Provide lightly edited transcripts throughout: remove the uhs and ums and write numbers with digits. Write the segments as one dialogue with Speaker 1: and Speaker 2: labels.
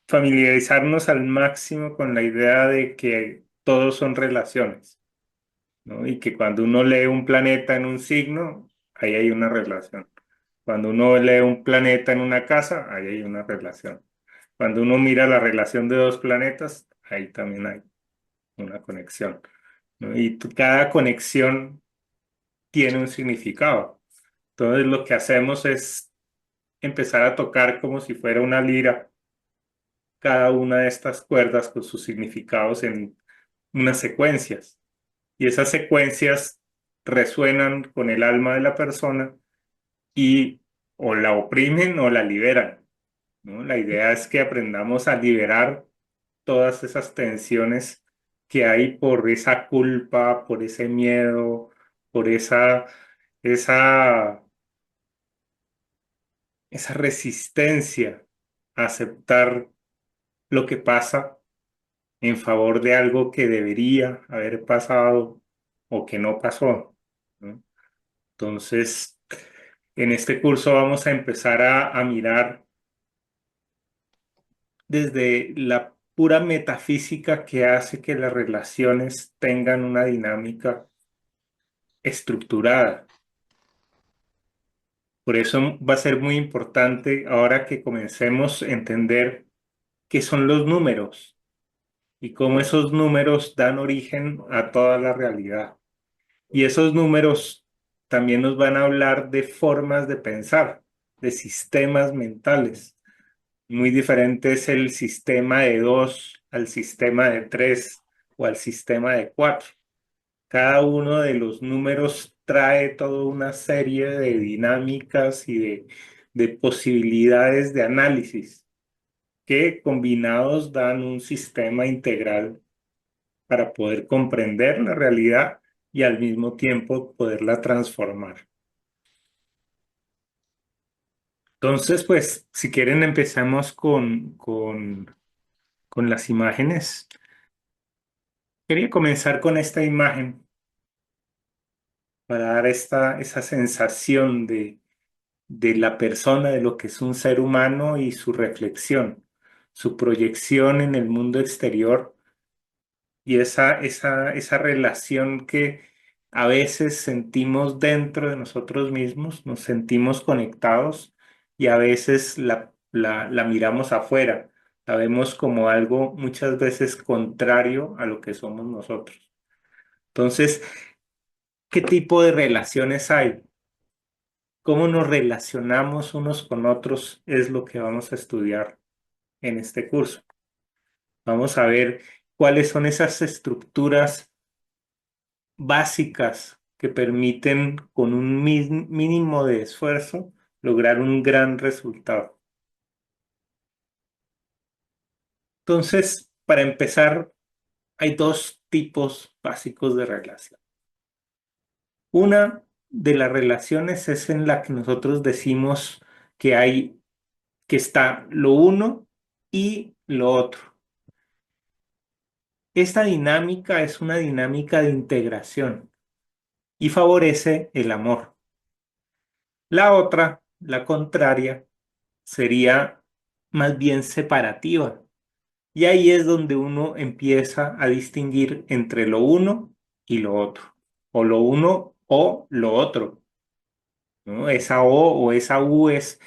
Speaker 1: familiarizarnos al máximo con la idea de que todos son relaciones, ¿no? Y que cuando uno lee un planeta en un signo, ahí hay una relación. Cuando uno lee un planeta en una casa, ahí hay una relación. Cuando uno mira la relación de dos planetas, ahí también hay una conexión, ¿no? Y cada conexión tiene un significado. Entonces lo que hacemos es empezar a tocar como si fuera una lira cada una de estas cuerdas con sus significados en unas secuencias. Y esas secuencias resuenan con el alma de la persona y o la oprimen o la liberan, ¿no? La idea es que aprendamos a liberar todas esas tensiones que hay por esa culpa, por ese miedo, por esa, esa resistencia a aceptar lo que pasa en favor de algo que debería haber pasado o que no pasó, ¿no? Entonces, en este curso vamos a empezar a mirar desde la pura metafísica que hace que las relaciones tengan una dinámica estructurada. Por eso va a ser muy importante ahora que comencemos a entender qué son los números y cómo esos números dan origen a toda la realidad. Y esos números también nos van a hablar de formas de pensar, de sistemas mentales. Muy diferente es el sistema de dos al sistema de tres o al sistema de cuatro. Cada uno de los números trae toda una serie de dinámicas y de posibilidades de análisis que combinados dan un sistema integral para poder comprender la realidad y al mismo tiempo poderla transformar. Entonces, pues, si quieren, empezamos con las imágenes. Quería comenzar con esta imagen para dar esa sensación de la persona, de lo que es un ser humano y su reflexión, su proyección en el mundo exterior y esa relación que a veces sentimos dentro de nosotros mismos, nos sentimos conectados y a veces la miramos afuera, la vemos como algo muchas veces contrario a lo que somos nosotros. Entonces, ¿qué tipo de relaciones hay? ¿Cómo nos relacionamos unos con otros? Es lo que vamos a estudiar en este curso. Vamos a ver cuáles son esas estructuras básicas que permiten con un mínimo de esfuerzo lograr un gran resultado. Entonces, para empezar, hay dos tipos básicos de relación. Una de las relaciones es en la que nosotros decimos que que está lo uno y lo otro. Esta dinámica es una dinámica de integración y favorece el amor. La otra, la contraria, sería más bien separativa. Y ahí es donde uno empieza a distinguir entre lo uno y lo otro, o lo uno o lo otro, ¿no? Esa O o esa U es,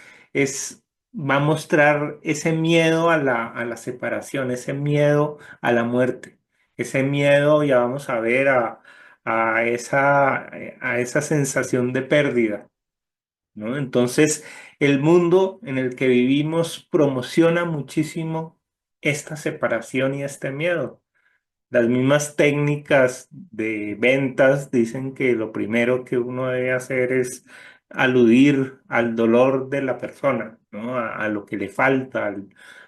Speaker 1: va a mostrar ese miedo a a la separación, ese miedo a la muerte, ese miedo, ya vamos a ver, a esa sensación de pérdida, ¿no? Entonces, el mundo en el que vivimos promociona muchísimo esta separación y este miedo. Las mismas técnicas de ventas dicen que lo primero que uno debe hacer es aludir al dolor de la persona, ¿no? A lo que le falta,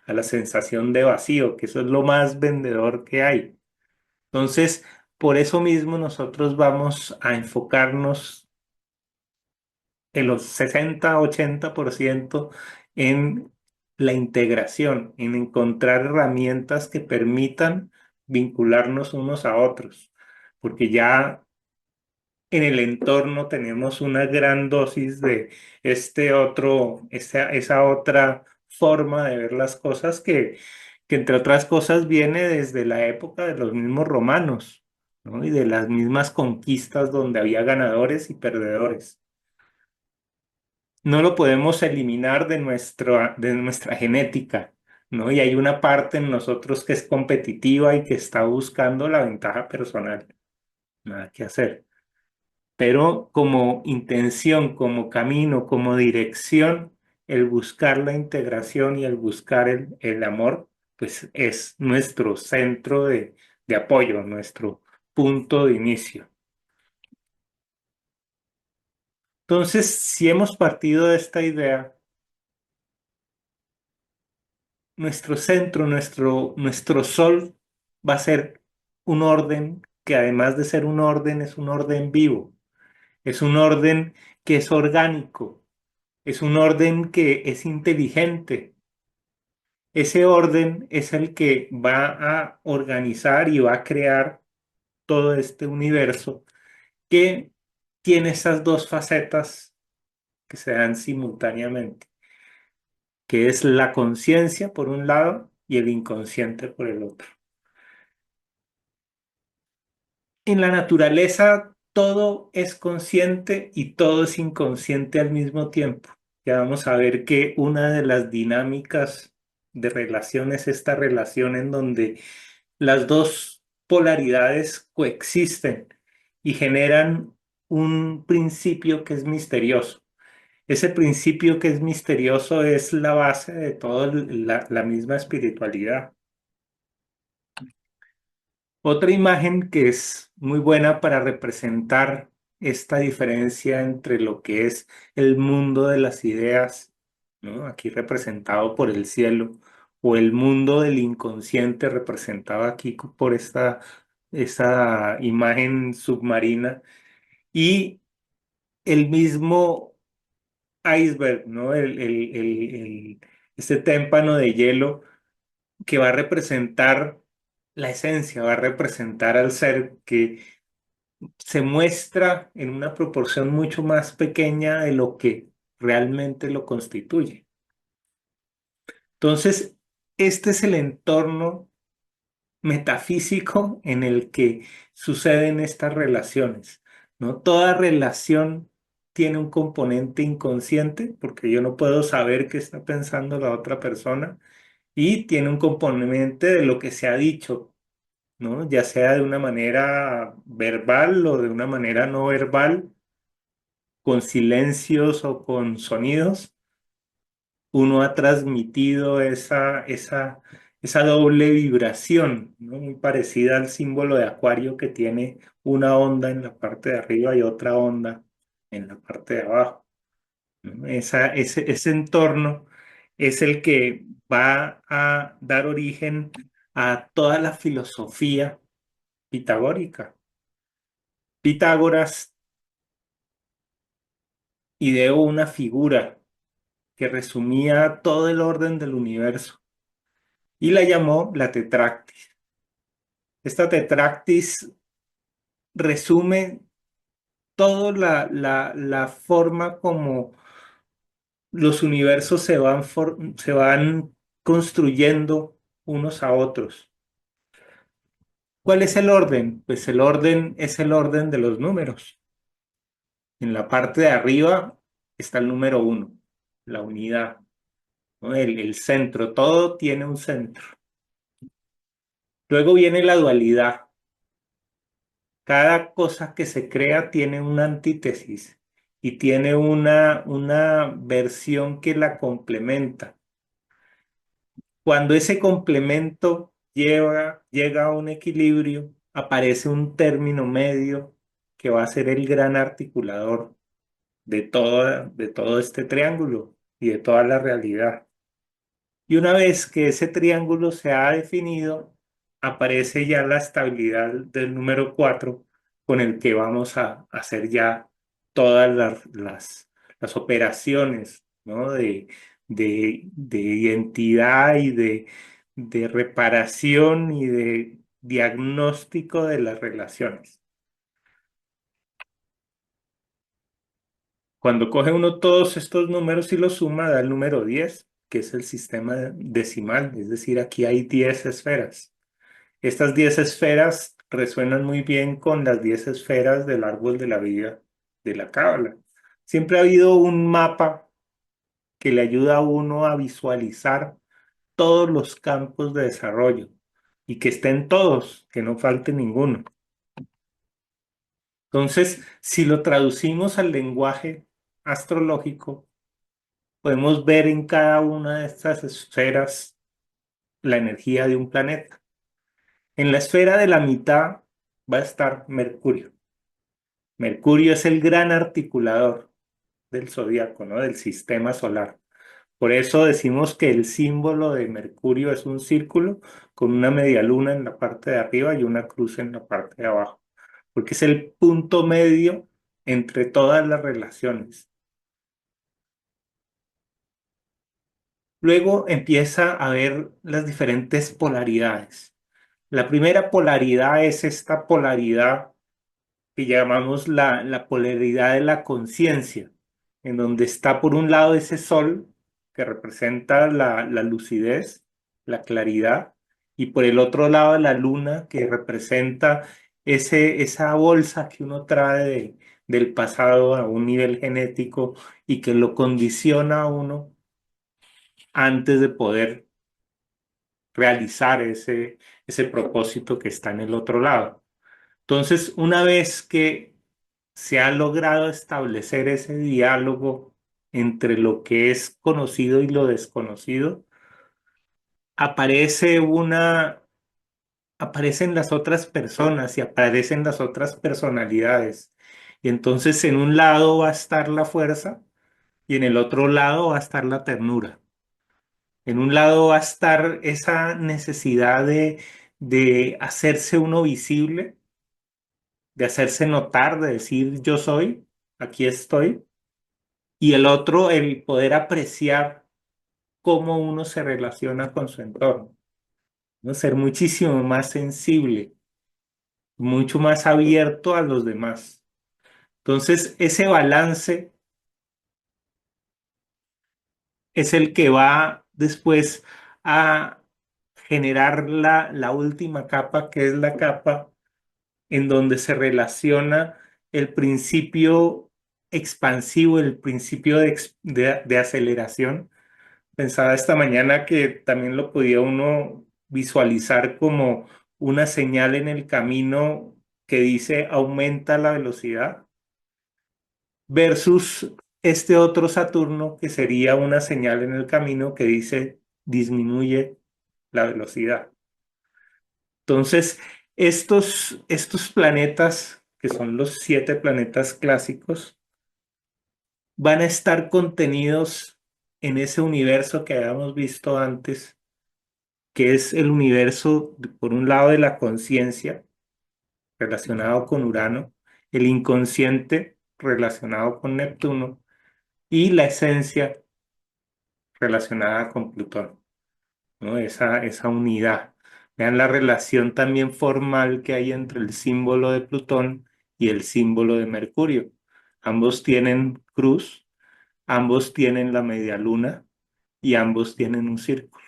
Speaker 1: a la sensación de vacío, que eso es lo más vendedor que hay. Entonces, por eso mismo nosotros vamos a enfocarnos en los 60-80% en la integración, en encontrar herramientas que permitan vincularnos unos a otros, porque ya en el entorno tenemos una gran dosis de esa otra forma de ver las cosas que entre otras cosas viene desde la época de los mismos romanos, ¿no? Y de las mismas conquistas donde había ganadores y perdedores. No lo podemos eliminar de nuestra genética, ¿no? Y hay una parte en nosotros que es competitiva y que está buscando la ventaja personal. Nada que hacer. Pero como intención, como camino, como dirección, el buscar la integración y el buscar el amor, pues es nuestro centro de apoyo, nuestro punto de inicio. Entonces, si hemos partido de esta idea, nuestro centro, nuestro sol va a ser un orden que además de ser un orden, es un orden vivo, es un orden que es orgánico, es un orden que es inteligente. Ese orden es el que va a organizar y va a crear todo este universo que tiene esas dos facetas que se dan simultáneamente, que es la conciencia por un lado y el inconsciente por el otro. En la naturaleza todo es consciente y todo es inconsciente al mismo tiempo. Ya vamos a ver que una de las dinámicas de relación es esta relación en donde las dos polaridades coexisten y generan un principio que es misterioso. Ese principio que es misterioso es la base de toda la misma espiritualidad. Otra imagen que es muy buena para representar esta diferencia entre lo que es el mundo de las ideas, ¿no? Aquí representado por el cielo, o el mundo del inconsciente representado aquí por esta imagen submarina, y el mismo iceberg, ¿no? Este témpano de hielo que va a representar la esencia, va a representar al ser que se muestra en una proporción mucho más pequeña de lo que realmente lo constituye. Entonces, este es el entorno metafísico en el que suceden estas relaciones, ¿no? Toda relación tiene un componente inconsciente, porque yo no puedo saber qué está pensando la otra persona, y tiene un componente de lo que se ha dicho, ¿no? Ya sea de una manera verbal o de una manera no verbal, con silencios o con sonidos, uno ha transmitido esa doble vibración, ¿no? Muy parecida al símbolo de Acuario que tiene una onda en la parte de arriba y otra onda en la parte de abajo, ¿no? Ese entorno es el que va a dar origen a toda la filosofía pitagórica. Pitágoras ideó una figura que resumía todo el orden del universo y la llamó la tetractis. Esta tetractis resume toda la forma como los universos se van construyendo unos a otros. ¿Cuál es el orden? Pues el orden es el orden de los números. En la parte de arriba está el número uno, la unidad, ¿no? El centro, todo tiene un centro. Luego viene la dualidad. Cada cosa que se crea tiene una antítesis y tiene una versión que la complementa. Cuando ese complemento llega a un equilibrio, aparece un término medio que va a ser el gran articulador de todo este triángulo y de toda la realidad. Y una vez que ese triángulo se ha definido, aparece ya la estabilidad del número 4 con el que vamos a hacer ya todas las operaciones, ¿no? De identidad y de reparación y de diagnóstico de las relaciones. Cuando coge uno todos estos números y los suma, da el número 10. que es el sistema decimal, es decir, aquí hay 10 esferas. Estas 10 esferas resuenan muy bien con las 10 esferas del árbol de la vida de la Cábala. Siempre ha habido un mapa que le ayuda a uno a visualizar todos los campos de desarrollo y que estén todos, que no falte ninguno. Entonces, si lo traducimos al lenguaje astrológico, podemos ver en cada una de estas esferas la energía de un planeta. En la esfera de la mitad va a estar Mercurio. Mercurio es el gran articulador del zodiaco, ¿no? Del sistema solar. Por eso decimos que el símbolo de Mercurio es un círculo con una media luna en la parte de arriba y una cruz en la parte de abajo, porque es el punto medio entre todas las relaciones. Luego empieza a ver las diferentes polaridades. La primera polaridad es esta polaridad que llamamos la polaridad de la conciencia, en donde está por un lado ese sol que representa la lucidez, la claridad, y por el otro lado la luna que representa esa bolsa que uno trae del pasado a un nivel genético y que lo condiciona a uno antes de poder realizar ese propósito que está en el otro lado. Entonces, una vez que se ha logrado establecer ese diálogo entre lo que es conocido y lo desconocido, aparece aparecen las otras personas y aparecen las otras personalidades. Y entonces en un lado va a estar la fuerza y en el otro lado va a estar la ternura. En un lado va a estar esa necesidad de hacerse uno visible, de hacerse notar, de decir yo soy, aquí estoy. Y el otro, el poder apreciar cómo uno se relaciona con su entorno, ¿no? Ser muchísimo más sensible, mucho más abierto a los demás. Entonces, ese balance es el que va después a generar la última capa, que es la capa en donde se relaciona el principio expansivo, el principio de aceleración. Pensaba esta mañana que también lo podía uno visualizar como una señal en el camino que dice aumenta la velocidad versus este otro Saturno que sería una señal en el camino que dice disminuye la velocidad. Entonces, estos planetas, que son los 7 planetas clásicos, van a estar contenidos en ese universo que habíamos visto antes, que es el universo, por un lado, de la conciencia, relacionado con Urano, el inconsciente, relacionado con Neptuno, y la esencia, relacionada con Plutón, ¿no? Esa unidad. Vean la relación también formal que hay entre el símbolo de Plutón y el símbolo de Mercurio. Ambos tienen cruz, ambos tienen la media luna y ambos tienen un círculo.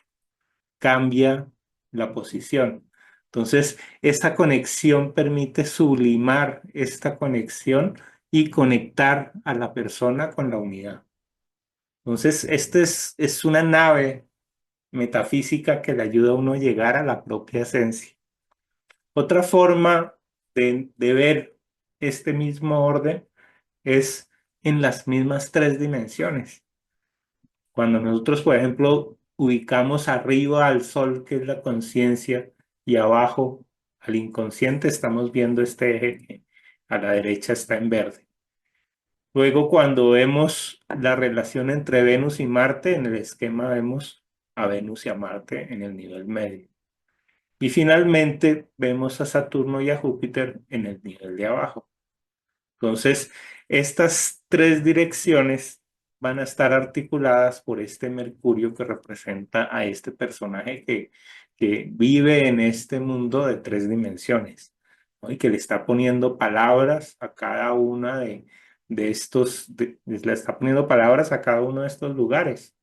Speaker 1: Cambia la posición. Entonces, esta conexión permite sublimar esta conexión y conectar a la persona con la unidad. Entonces, esta es una nave metafísica que le ayuda a uno a llegar a la propia esencia. Otra forma de ver este mismo orden es en las mismas 3 dimensiones. Cuando nosotros, por ejemplo, ubicamos arriba al sol, que es la conciencia, y abajo al inconsciente, estamos viendo este eje que a la derecha está en verde. Luego, cuando vemos la relación entre Venus y Marte, en el esquema vemos a Venus y a Marte en el nivel medio. Y finalmente vemos a Saturno y a Júpiter en el nivel de abajo. Entonces, estas 3 direcciones van a estar articuladas por este Mercurio que representa a este personaje que vive en este mundo de 3 dimensiones, ¿no? Y que le está poniendo palabras a cada una le está poniendo palabras a cada uno de estos lugares.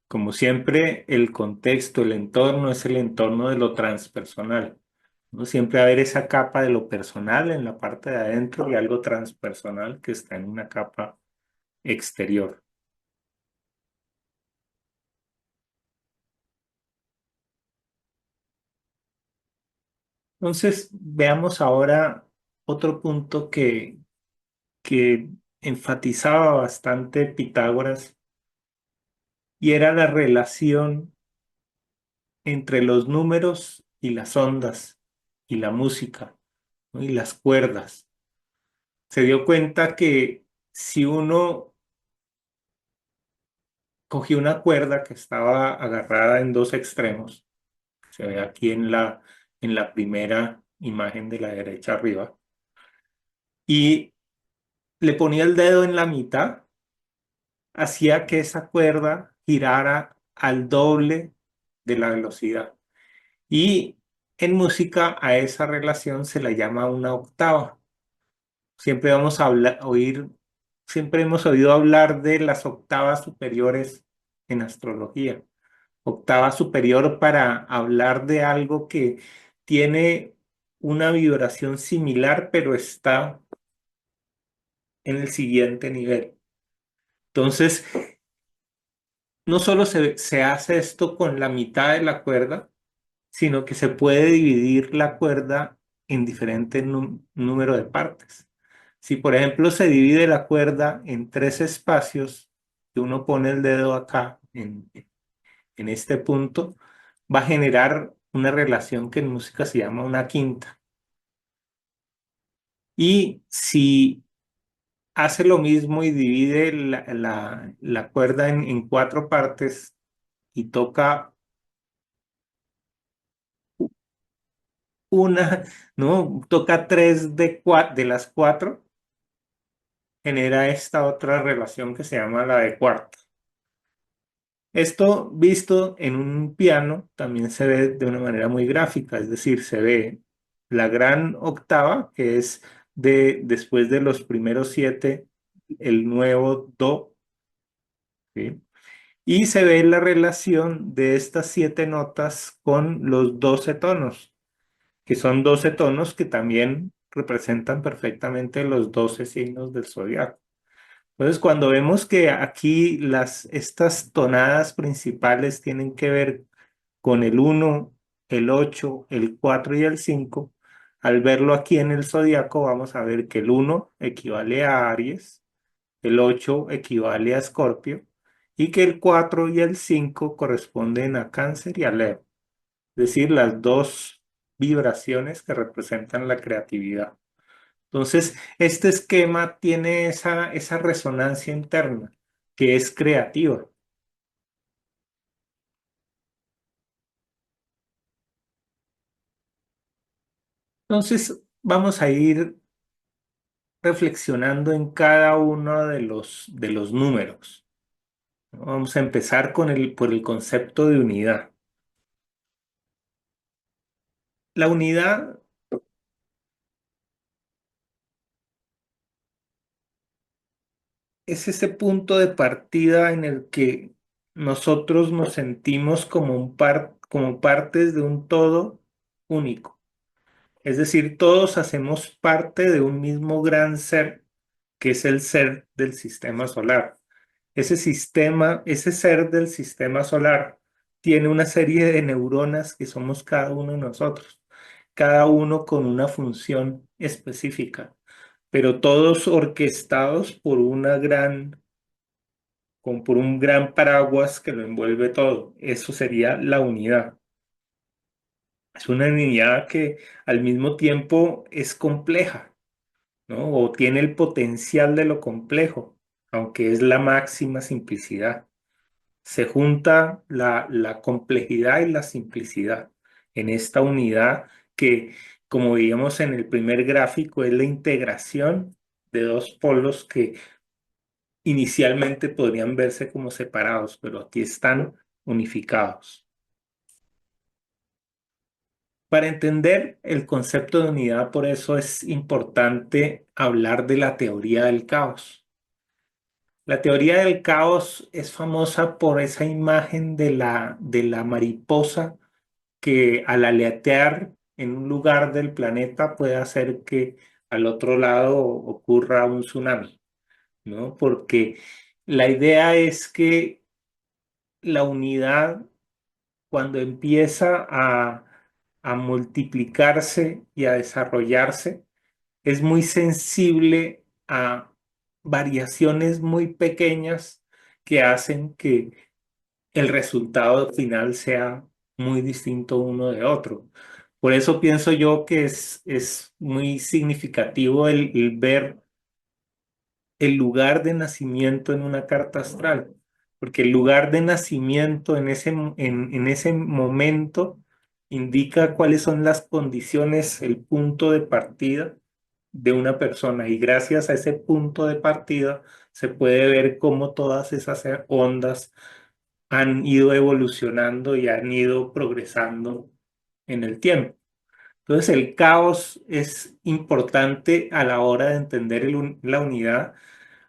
Speaker 1: Como siempre, el contexto, el entorno es el entorno de lo transpersonal, ¿no? Siempre va a haber esa capa de lo personal en la parte de adentro y algo transpersonal que está en una capa exterior. Entonces, veamos ahora otro punto que enfatizaba bastante Pitágoras y era la relación entre los números y las ondas y la música, ¿no? Y las cuerdas. Se dio cuenta que si uno cogía una cuerda que estaba agarrada en dos extremos, se ve aquí en la primera imagen de la derecha arriba, y le ponía el dedo en la mitad, hacía que esa cuerda girara al doble de la velocidad. Y en música a esa relación se la llama una octava. Siempre vamos a oír, siempre hemos oído hablar de las octavas superiores en astrología. Octava superior para hablar de algo que tiene una vibración similar, pero está en el siguiente nivel. Entonces, no solo se hace esto con la mitad de la cuerda, sino que se puede dividir la cuerda en diferentes número de partes. Si, por ejemplo, se divide la cuerda en tres espacios, y uno pone el dedo acá en este punto, va a generar una relación que en música se llama una quinta. Y si hace lo mismo y divide la cuerda en cuatro partes y toca una, ¿no? Toca tres de las cuatro, genera esta otra relación que se llama la de cuarta. Esto visto en un piano también se ve de una manera muy gráfica, es decir, se ve la gran octava, que es después de los primeros siete, el nuevo do, ¿sí? Y se ve la relación de estas siete notas con los 12 tonos, que son 12 tonos que también representan perfectamente los 12 signos del zodiaco. Entonces, cuando vemos que aquí estas tonadas principales tienen que ver con el uno, el 8, el 4 y el 5, al verlo aquí en el zodiaco vamos a ver que el uno equivale a Aries, el 8 equivale a Escorpio y que el 4 y el 5 corresponden a Cáncer y a Leo, es decir, las dos vibraciones que representan la creatividad. Entonces, este esquema tiene esa resonancia interna que es creativa. Entonces, vamos a ir reflexionando en cada uno de los números, ¿no? Vamos a empezar por el concepto de unidad. La unidad es ese punto de partida en el que nosotros nos sentimos como partes de un todo único. Es decir, todos hacemos parte de un mismo gran ser, que es el ser del sistema solar. Ese sistema, ese ser del sistema solar, tiene una serie de neuronas que somos cada uno de nosotros, cada uno con una función específica, pero todos orquestados por un gran paraguas que lo envuelve todo. Eso sería la unidad. Es una unidad que al mismo tiempo es compleja, ¿no? O tiene el potencial de lo complejo, aunque es la máxima simplicidad. Se junta la complejidad y la simplicidad en esta unidad que, como veíamos en el primer gráfico, es la integración de dos polos que inicialmente podrían verse como separados, pero aquí están unificados. Para entender el concepto de unidad, por eso es importante hablar de la teoría del caos. La teoría del caos es famosa por esa imagen de la mariposa que al aletear en un lugar del planeta puede hacer que al otro lado ocurra un tsunami, ¿no? Porque la idea es que la unidad, cuando empieza a multiplicarse y a desarrollarse, es muy sensible a variaciones muy pequeñas que hacen que el resultado final sea muy distinto uno de otro. Por eso pienso yo que es muy significativo el ver el lugar de nacimiento en una carta astral, porque el lugar de nacimiento en ese momento indica cuáles son las condiciones, el punto de partida de una persona, y gracias a ese punto de partida se puede ver cómo todas esas ondas han ido evolucionando y han ido progresando en el tiempo. Entonces, el caos es importante a la hora de entender la unidad,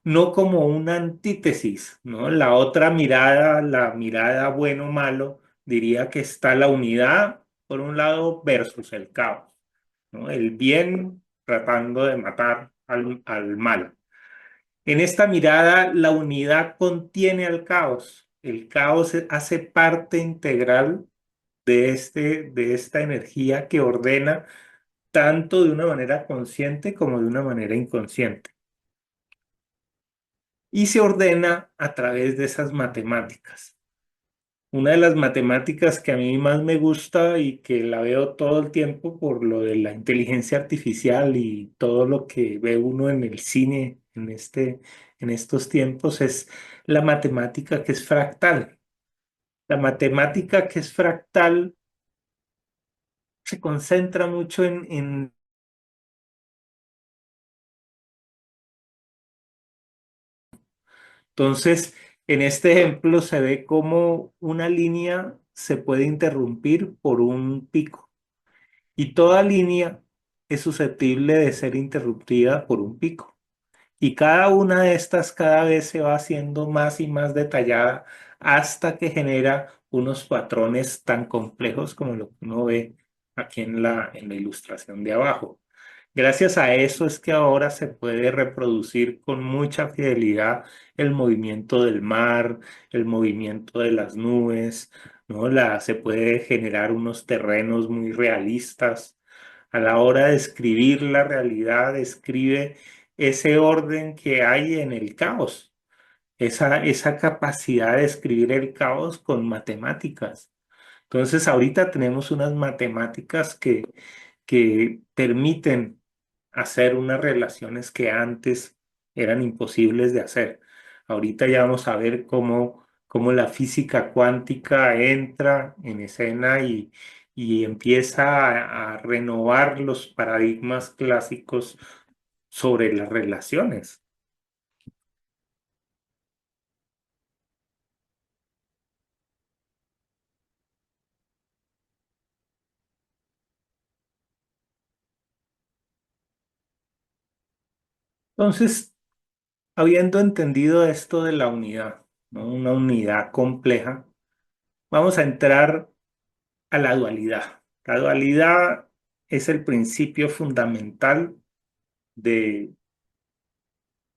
Speaker 1: no como una antítesis, ¿no? La otra mirada, la mirada bueno-malo, diría que está la unidad, por un lado, versus el caos, ¿no? El bien tratando de matar al mal. En esta mirada, la unidad contiene al caos. El caos hace parte integral de esta energía que ordena tanto de una manera consciente como de una manera inconsciente. Y se ordena a través de esas matemáticas. Una de las matemáticas que a mí más me gusta y que la veo todo el tiempo por lo de la inteligencia artificial y todo lo que ve uno en el cine en estos tiempos es la matemática que es fractal. La matemática que es fractal se concentra mucho en. Entonces, en este ejemplo se ve cómo una línea se puede interrumpir por un pico y toda línea es susceptible de ser interrumpida por un pico. Y cada una de estas cada vez se va haciendo más y más detallada hasta que genera unos patrones tan complejos como lo que uno ve aquí en la ilustración de abajo. Gracias a eso es que ahora se puede reproducir con mucha fidelidad el movimiento del mar, el movimiento de las nubes, ¿no? Se puede generar unos terrenos muy realistas. A la hora de escribir la realidad, describe ese orden que hay en el caos, esa capacidad de escribir el caos con matemáticas. Entonces, ahorita tenemos unas matemáticas que permiten hacer unas relaciones que antes eran imposibles de hacer. Ahorita ya vamos a ver cómo la física cuántica entra en escena y empieza a renovar los paradigmas clásicos sobre las relaciones. Entonces, habiendo entendido esto de la unidad, ¿no? Una unidad compleja, vamos a entrar a la dualidad. La dualidad es el principio fundamental de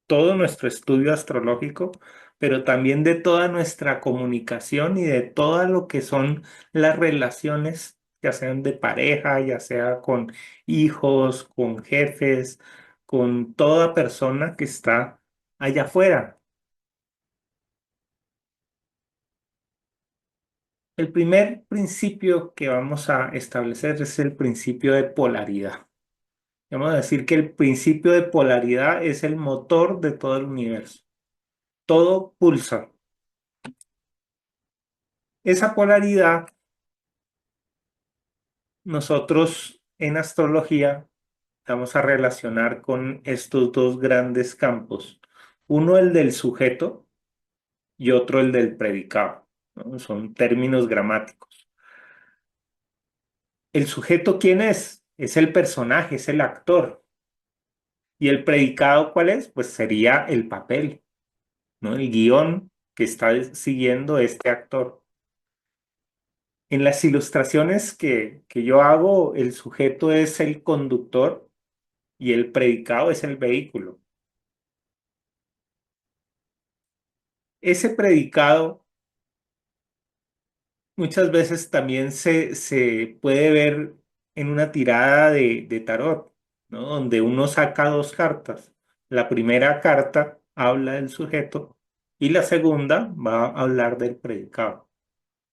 Speaker 1: todo nuestro estudio astrológico, pero también de toda nuestra comunicación y de todo lo que son las relaciones, ya sean de pareja, ya sea con hijos, con jefes, con toda persona que está allá afuera. El primer principio que vamos a establecer es el principio de polaridad. Vamos a decir que el principio de polaridad es el motor de todo el universo. Todo pulsa. Esa polaridad nosotros en astrología vamos a relacionar con estos dos grandes campos. Uno el del sujeto y otro el del predicado, ¿no? Son términos gramáticos. ¿El sujeto quién es? Es el personaje, es el actor. ¿Y el predicado cuál es? Pues sería el papel. ¿no? El guión que está siguiendo este actor. En las ilustraciones que yo hago, el sujeto es el conductor y el predicado es el vehículo. Ese predicado muchas veces también se puede ver en una tirada de tarot, ¿no? Donde uno saca dos cartas. La primera carta habla del sujeto y la segunda va a hablar del predicado,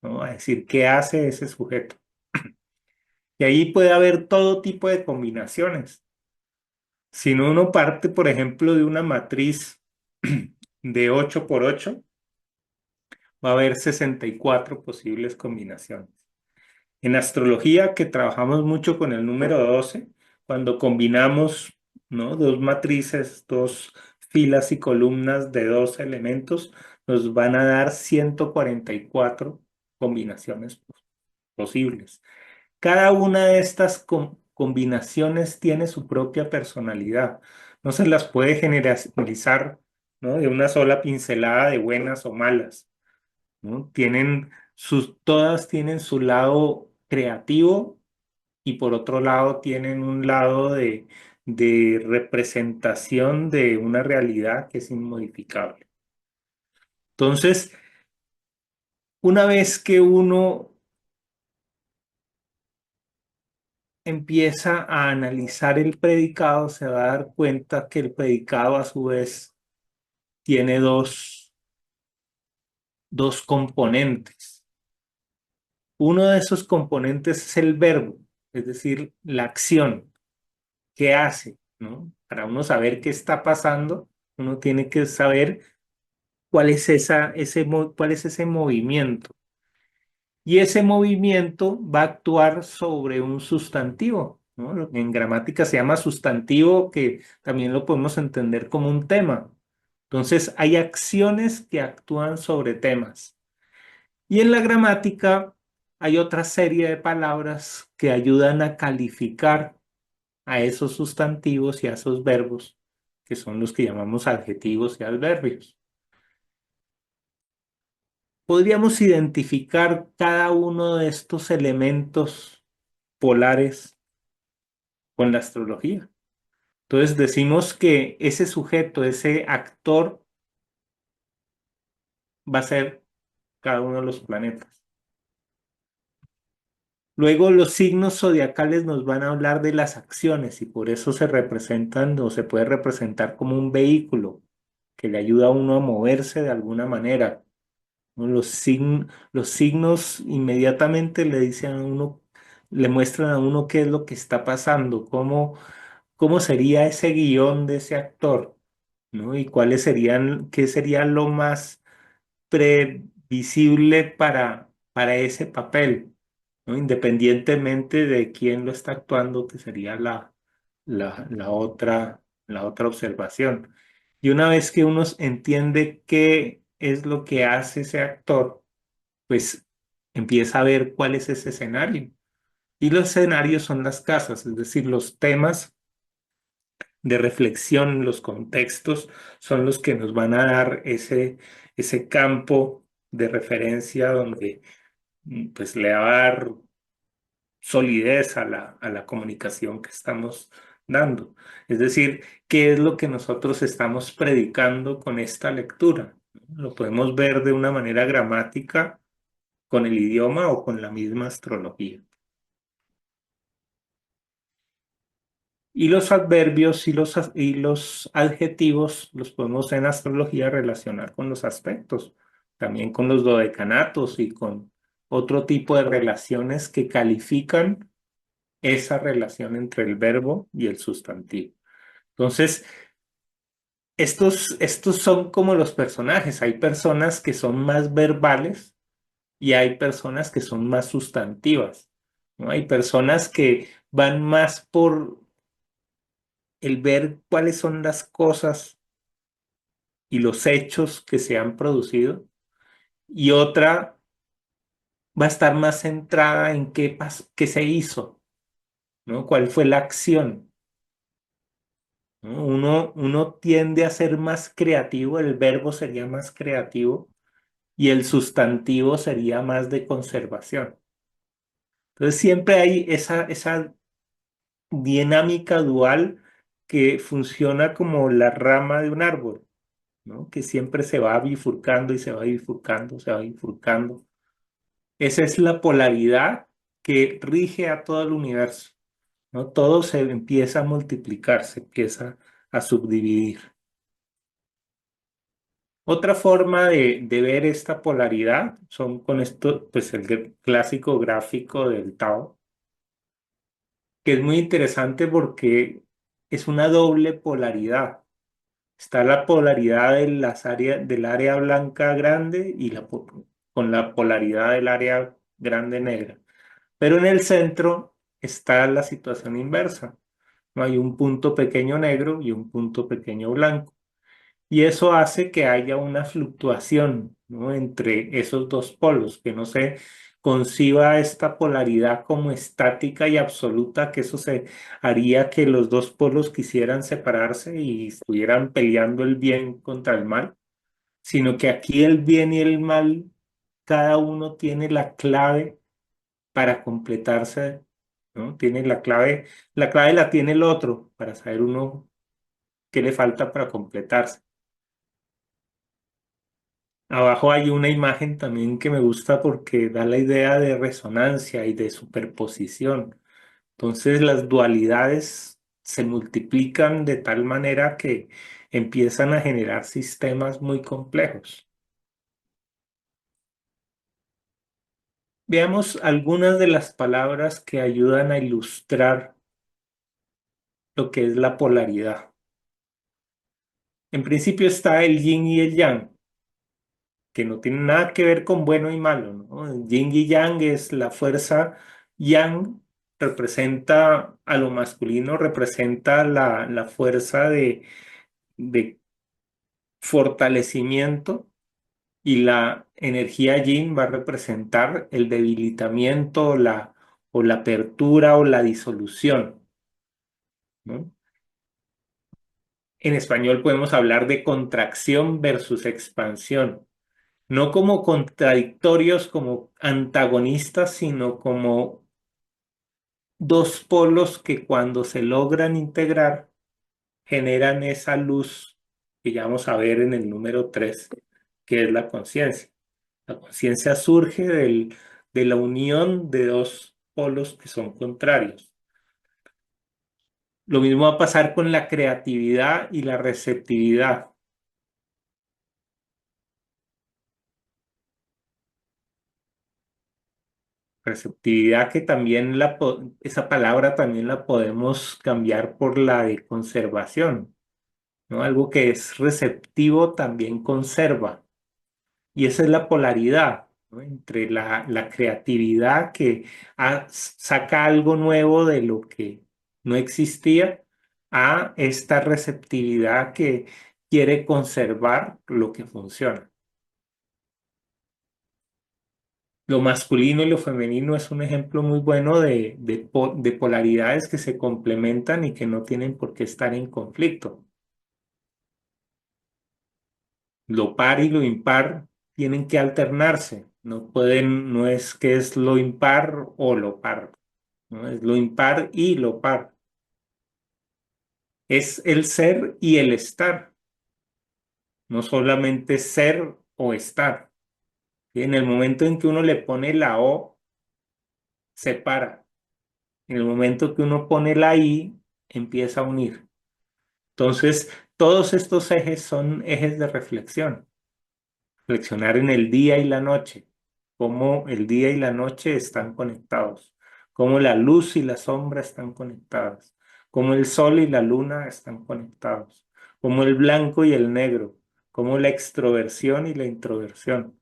Speaker 1: ¿no? A decir, ¿qué hace ese sujeto? Y ahí puede haber todo tipo de combinaciones. Si uno parte, por ejemplo, de una matriz de 8 por 8, va a haber 64 posibles combinaciones. En astrología, que trabajamos mucho con el número 12, cuando combinamos, ¿no? Dos matrices, dos filas y columnas de dos elementos, nos van a dar 144 combinaciones posibles. Cada una de estas combinaciones tiene su propia personalidad. No se las puede generalizar, ¿no? De una sola pincelada de buenas o malas, ¿no? Todas tienen su lado creativo y por otro lado tienen un lado de representación de una realidad que es inmodificable. Entonces, una vez que uno empieza a analizar el predicado, se va a dar cuenta que el predicado a su vez tiene dos componentes. Uno de esos componentes es el verbo, es decir, la acción. ¿Qué hace? ¿No? Para uno saber qué está pasando, uno tiene que saber cuál es ese movimiento. Y ese movimiento va a actuar sobre un sustantivo, ¿no? En gramática se llama sustantivo, que también lo podemos entender como un tema. Entonces, hay acciones que actúan sobre temas. Y en la gramática hay otra serie de palabras que ayudan a calificar a esos sustantivos y a esos verbos, que son los que llamamos adjetivos y adverbios. Podríamos identificar cada uno de estos elementos polares con la astrología. Entonces decimos que ese sujeto, ese actor, va a ser cada uno de los planetas. Luego los signos zodiacales nos van a hablar de las acciones y por eso se representan o se puede representar como un vehículo que le ayuda a uno a moverse de alguna manera, ¿no? Los signos inmediatamente le dicen a uno, le muestran a uno qué es lo que está pasando, cómo sería ese guión de ese actor, ¿no? Y qué sería lo más previsible para ese papel, ¿no? Independientemente de quién lo está actuando, que sería la otra observación. Y una vez que uno entiende qué es lo que hace ese actor, pues empieza a ver cuál es ese escenario. Y los escenarios son las casas, es decir, los temas de reflexión, los contextos son los que nos van a dar ese campo de referencia donde pues le va a dar solidez a la comunicación que estamos dando. Es decir, ¿qué es lo que nosotros estamos predicando con esta lectura? Lo podemos ver de una manera gramática con el idioma o con la misma astrología. Y los adverbios y los adjetivos los podemos en astrología relacionar con los aspectos, también con los dodecanatos y con otro tipo de relaciones que califican esa relación entre el verbo y el sustantivo. Entonces, estos son como los personajes. Hay personas que son más verbales y hay personas que son más sustantivas, ¿no? Hay personas que van más por el ver cuáles son las cosas y los hechos que se han producido, y otra va a estar más centrada en qué se hizo, ¿no? ¿Cuál fue la acción? ¿no? Uno tiende a ser más creativo, el verbo sería más creativo y el sustantivo sería más de conservación. Entonces siempre hay esa dinámica dual que funciona como la rama de un árbol, ¿no? Que siempre se va bifurcando y se va bifurcando, se va bifurcando. Esa es la polaridad que rige a todo el universo, ¿no? Todo se empieza a multiplicar, se empieza a subdividir. Otra forma de ver esta polaridad son con esto, pues clásico gráfico del Tao, que es muy interesante porque es una doble polaridad. Está la polaridad del área blanca grande y con la polaridad del área grande negra. Pero en el centro está la situación inversa. No hay un punto pequeño negro y un punto pequeño blanco. Y eso hace que haya una fluctuación, ¿no? Entre esos dos polos, que no se conciba esta polaridad como estática y absoluta, que eso se haría que los dos polos quisieran separarse y estuvieran peleando el bien contra el mal, sino que aquí el bien y el mal, cada uno tiene la clave para completarse, ¿no? Tiene la clave la tiene el otro para saber uno qué le falta para completarse. Abajo hay una imagen también que me gusta porque da la idea de resonancia y de superposición. Entonces las dualidades se multiplican de tal manera que empiezan a generar sistemas muy complejos. Veamos algunas de las palabras que ayudan a ilustrar lo que es la polaridad. En principio está el yin y el yang, que no tienen nada que ver con bueno y malo, ¿no? El yin y yang es la fuerza yang, representa a lo masculino, representa la fuerza de fortalecimiento y la energía yin va a representar el debilitamiento o la apertura o la disolución, ¿no? En español podemos hablar de contracción versus expansión, no como contradictorios, como antagonistas, sino como dos polos que cuando se logran integrar generan esa luz que ya vamos a ver en el número 3, que es la conciencia. La conciencia surge de la unión de dos polos que son contrarios. Lo mismo va a pasar con la creatividad y la receptividad. Receptividad que también esa palabra también la podemos cambiar por la de conservación, ¿no? Algo que es receptivo también conserva. Y esa es la polaridad, ¿no? Entre la creatividad que saca algo nuevo de lo que no existía a esta receptividad que quiere conservar lo que funciona. Lo masculino y lo femenino es un ejemplo muy bueno de polaridades que se complementan y que no tienen por qué estar en conflicto. Lo par y lo impar tienen que alternarse. No pueden, no es que es lo impar o lo par, ¿no? Es lo impar y lo par. Es el ser y el estar, no solamente ser o estar. Y en el momento en que uno le pone la O, separa. En el momento que uno pone la I, empieza a unir. Entonces, todos estos ejes son ejes de reflexión. Reflexionar en el día y la noche, cómo el día y la noche están conectados, cómo la luz y la sombra están conectadas, cómo el sol y la luna están conectados, cómo el blanco y el negro, cómo la extroversión y la introversión.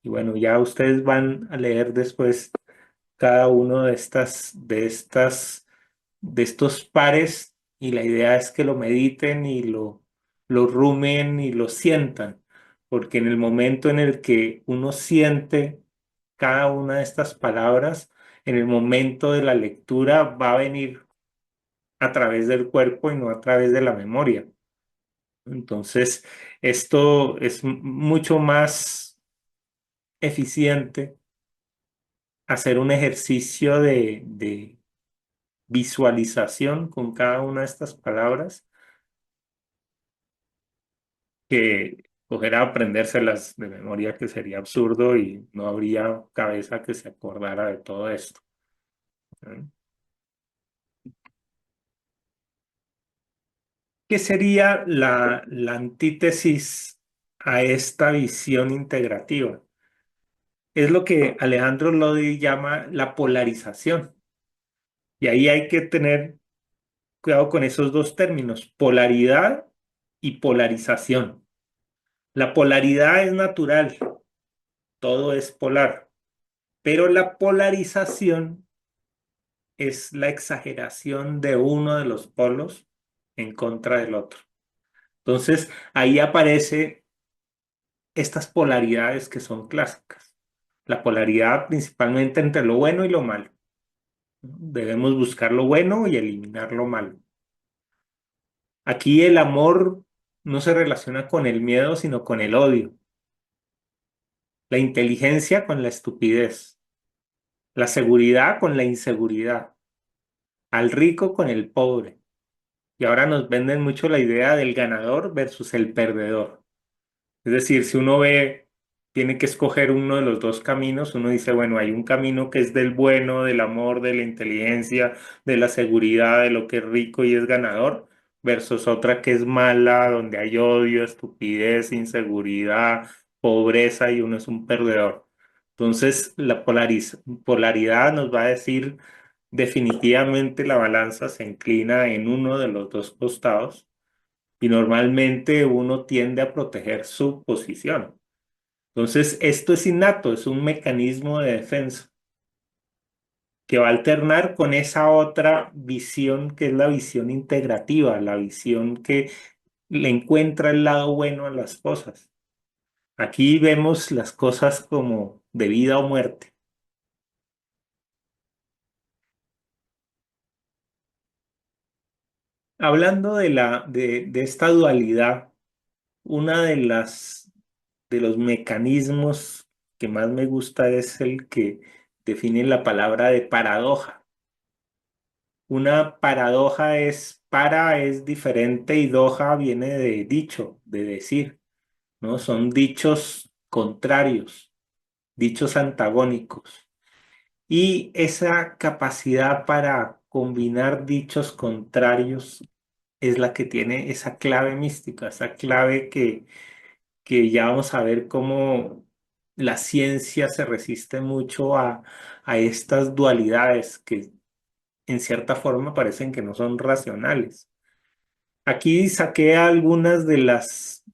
Speaker 1: Y bueno, ya ustedes van a leer después cada uno de estos pares y la idea es que lo mediten y lo rumen y lo sientan, porque en el momento en el que uno siente cada una de estas palabras, en el momento de la lectura va a venir a través del cuerpo y no a través de la memoria. Entonces, esto es mucho más eficiente hacer un ejercicio de visualización con cada una de estas palabras que coger a aprendérselas de memoria, que sería absurdo y no habría cabeza que se acordara de todo esto. ¿No? ¿Qué sería la antítesis a esta visión integrativa? Es lo que Alejandro Lodi llama la polarización. Y ahí hay que tener cuidado con esos dos términos, polaridad y polarización. La polaridad es natural, todo es polar, pero la polarización es la exageración de uno de los polos en contra del otro. Entonces, ahí aparece estas polaridades que son clásicas. La polaridad principalmente entre lo bueno y lo malo. ¿No? Debemos buscar lo bueno y eliminar lo malo. Aquí el amor no se relaciona con el miedo, sino con el odio. La inteligencia con la estupidez. La seguridad con la inseguridad. Al rico con el pobre. Y ahora nos venden mucho la idea del ganador versus el perdedor. Es decir, si uno ve, tiene que escoger uno de los dos caminos, uno dice, bueno, hay un camino que es del bueno, del amor, de la inteligencia, de la seguridad, de lo que es rico y es ganador, versus otra que es mala, donde hay odio, estupidez, inseguridad, pobreza y uno es un perdedor. Entonces, la polaridad nos va a decir definitivamente la balanza se inclina en uno de los dos costados y normalmente uno tiende a proteger su posición. Entonces, esto es innato, es un mecanismo de defensa que va a alternar con esa otra visión que es la visión integrativa, la visión que le encuentra el lado bueno a las cosas. Aquí vemos las cosas como de vida o muerte. Hablando de esta dualidad, una de los mecanismos que más me gusta es el que define la palabra de paradoja. Una paradoja es para es diferente y doja viene de dicho, de decir, ¿no? Son dichos contrarios, dichos antagónicos. Y esa capacidad para combinar dichos contrarios es la que tiene esa clave mística, esa clave que ya vamos a ver cómo la ciencia se resiste mucho a estas dualidades que en cierta forma parecen que no son racionales. Aquí saqué algunas de las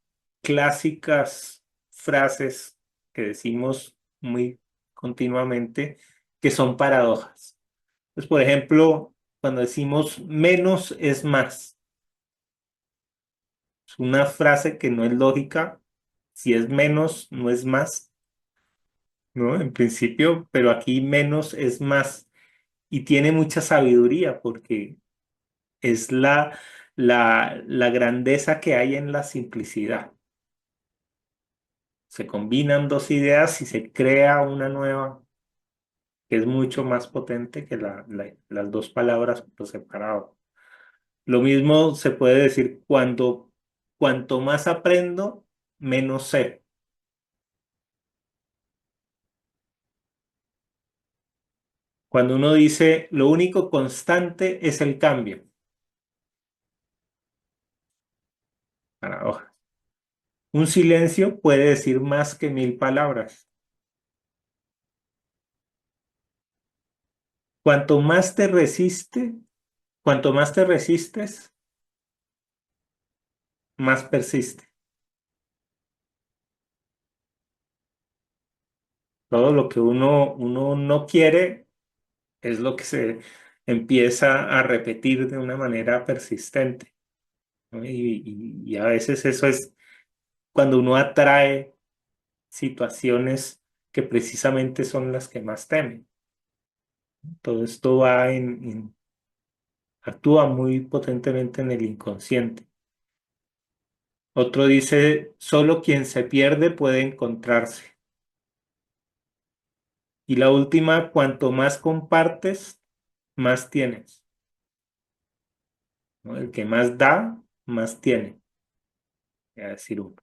Speaker 1: clásicas frases que decimos muy continuamente que son paradojas. Pues, por ejemplo, cuando decimos menos es más, es una frase que no es lógica. Si es menos, no es más. ¿No? En principio, pero aquí menos es más y tiene mucha sabiduría porque es la grandeza que hay en la simplicidad. Se combinan dos ideas y se crea una nueva que es mucho más potente que las dos palabras por separado. Lo mismo se puede decir cuanto más aprendo, menos sé. Cuando uno dice lo único constante es el cambio. Paradoja. Un silencio puede decir más que mil palabras. Cuanto más te resiste, cuanto más te resistes, más persiste. Todo lo que uno no quiere es lo que se empieza a repetir de una manera persistente. ¿No? Y a veces eso es cuando uno atrae situaciones que precisamente son las que más temen. Todo esto va actúa muy potentemente en el inconsciente. Otro dice, solo quien se pierde puede encontrarse. Y la última, cuanto más compartes, más tienes, ¿no? El que más da, más tiene, voy a decir uno.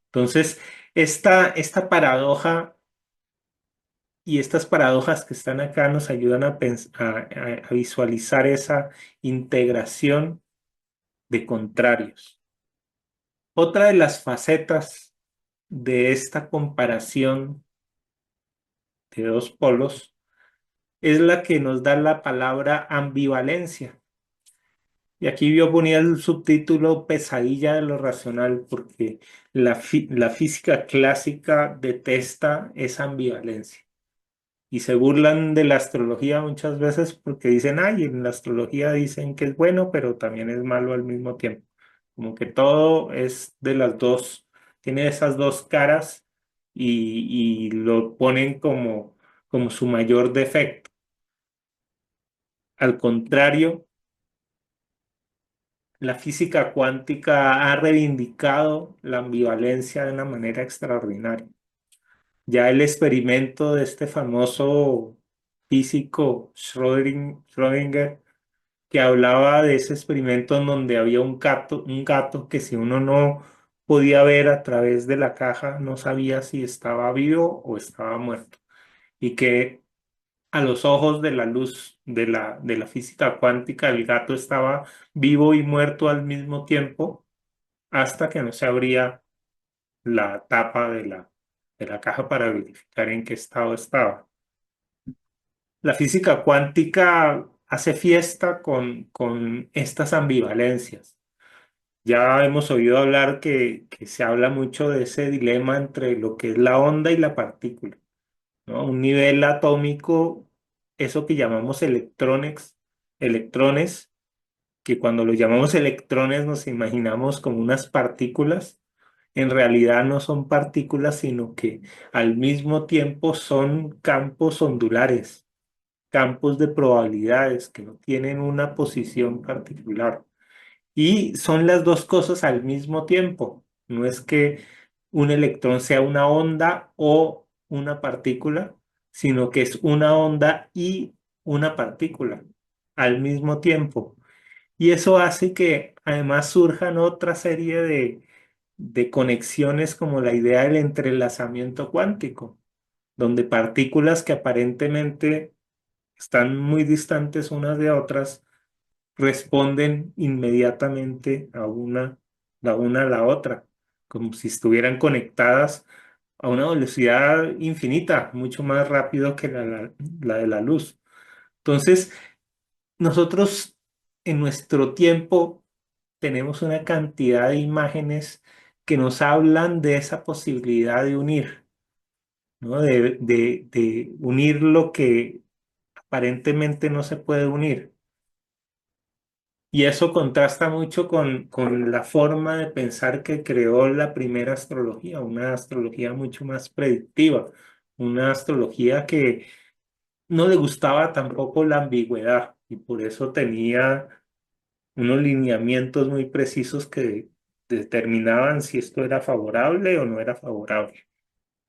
Speaker 1: Entonces, esta paradoja y estas paradojas que están acá nos ayudan a visualizar esa integración de contrarios. Otra de las facetas de esta comparación de dos polos es la que nos da la palabra ambivalencia. Y aquí yo ponía el subtítulo Pesadilla de lo racional porque la física clásica detesta esa ambivalencia. Y se burlan de la astrología muchas veces porque dicen, ay, en la astrología dicen que es bueno, pero también es malo al mismo tiempo. Como que todo es de las dos, tiene esas dos caras y lo ponen como su mayor defecto. Al contrario, la física cuántica ha reivindicado la ambivalencia de una manera extraordinaria. Ya el experimento de este famoso físico Schrödinger, que hablaba de ese experimento en donde había un gato que si uno no podía ver a través de la caja, no sabía si estaba vivo o estaba muerto. Y que a los ojos de la luz de la física cuántica, el gato estaba vivo y muerto al mismo tiempo hasta que no se abría la tapa de la caja para verificar en qué estado estaba. La física cuántica hace fiesta con estas ambivalencias. Ya hemos oído hablar que se habla mucho de ese dilema entre lo que es la onda y la partícula, ¿no? Un nivel atómico, eso que llamamos electrones, que cuando los llamamos electrones nos imaginamos como unas partículas, en realidad no son partículas, sino que al mismo tiempo son campos ondulares, campos de probabilidades que no tienen una posición particular. Y son las dos cosas al mismo tiempo. No es que un electrón sea una onda o una partícula, sino que es una onda y una partícula al mismo tiempo. Y eso hace que además surjan otra serie de conexiones como la idea del entrelazamiento cuántico, donde partículas que aparentemente están muy distantes unas de otras responden inmediatamente a la otra, como si estuvieran conectadas a una velocidad infinita, mucho más rápido que la de la luz. Entonces, nosotros en nuestro tiempo tenemos una cantidad de imágenes que nos hablan de esa posibilidad de unir, ¿no? De unir lo que aparentemente no se puede unir. Y eso contrasta mucho con la forma de pensar que creó la primera astrología, una astrología mucho más predictiva, una astrología que no le gustaba tampoco la ambigüedad y por eso tenía unos lineamientos muy precisos que determinaban si esto era favorable o no era favorable,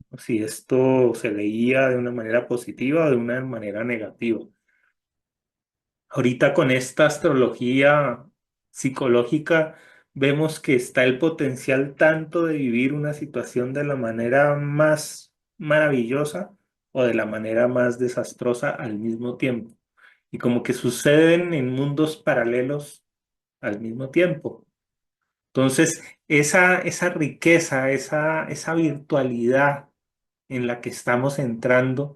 Speaker 1: o si esto se leía de una manera positiva o de una manera negativa. Ahorita con esta astrología psicológica vemos que está el potencial tanto de vivir una situación de la manera más maravillosa o de la manera más desastrosa al mismo tiempo. Y como que suceden en mundos paralelos al mismo tiempo. Entonces, esa riqueza, esa virtualidad en la que estamos entrando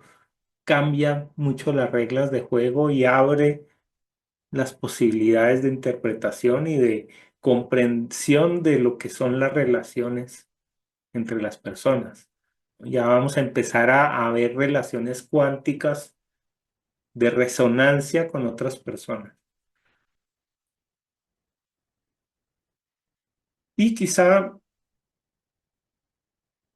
Speaker 1: cambia mucho las reglas de juego y abre las posibilidades de interpretación y de comprensión de lo que son las relaciones entre las personas. Ya vamos a empezar a ver relaciones cuánticas de resonancia con otras personas. Y quizá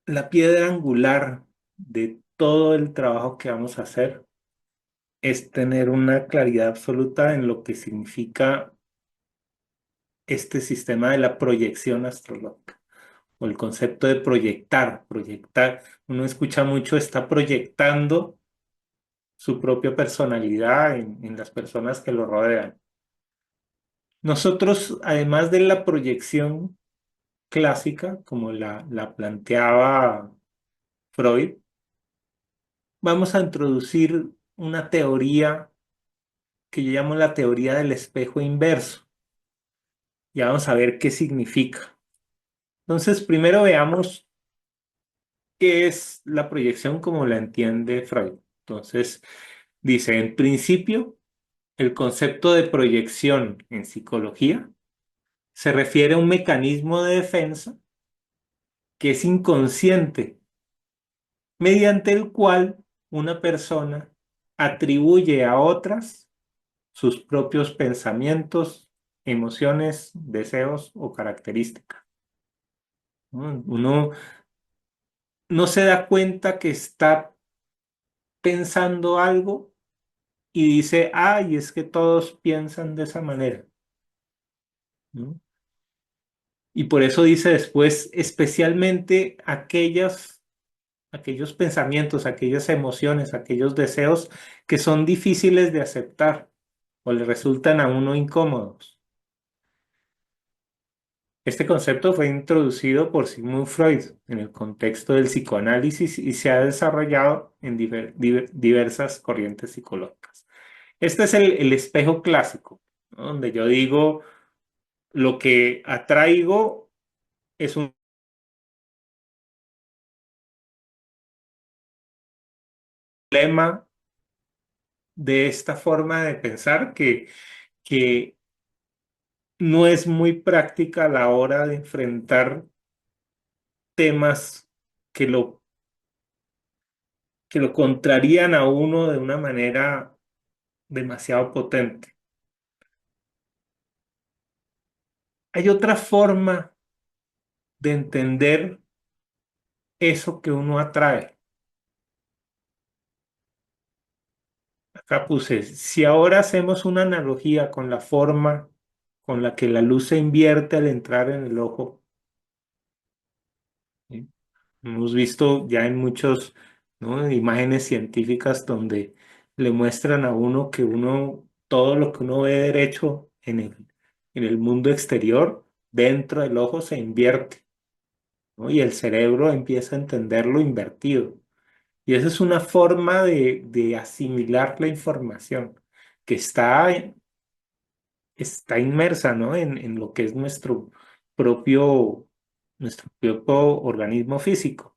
Speaker 1: la piedra angular de todo el trabajo que vamos a hacer es tener una claridad absoluta en lo que significa este sistema de la proyección astrológica o el concepto de proyectar, proyectar. Uno escucha mucho, está proyectando su propia personalidad en las personas que lo rodean. Nosotros, además de la proyección clásica, como la planteaba Freud, vamos a introducir una teoría que yo llamo la teoría del espejo inverso. Ya vamos a ver qué significa. Entonces, primero veamos qué es la proyección como la entiende Freud. Entonces, dice, en principio, el concepto de proyección en psicología se refiere a un mecanismo de defensa que es inconsciente, mediante el cual una persona atribuye a otras sus propios pensamientos, emociones, deseos o características, ¿no? Uno no se da cuenta que está pensando algo y dice, ay, es que todos piensan de esa manera, ¿no? Y por eso dice después, especialmente aquellos pensamientos, aquellas emociones, aquellos deseos que son difíciles de aceptar o le resultan a uno incómodos. Este concepto fue introducido por Sigmund Freud en el contexto del psicoanálisis y se ha desarrollado en diversas corrientes psicológicas. Este es el espejo clásico, ¿no? Donde yo digo, lo que atraigo es un problema de esta forma de pensar que no es muy práctica a la hora de enfrentar temas que que lo contrarían a uno de una manera demasiado potente. Hay otra forma de entender eso que uno atrae. Acá puse, si ahora hacemos una analogía con la forma con la que la luz se invierte al entrar en el ojo, ¿sí? Hemos visto ya en muchos, ¿no?, imágenes científicas donde le muestran a uno que todo lo que uno ve derecho en el mundo exterior, dentro del ojo se invierte, ¿no? Y el cerebro empieza a entenderlo invertido. Y esa es una forma de asimilar la información que está inmersa, ¿no?, en lo que es propio, nuestro propio organismo físico.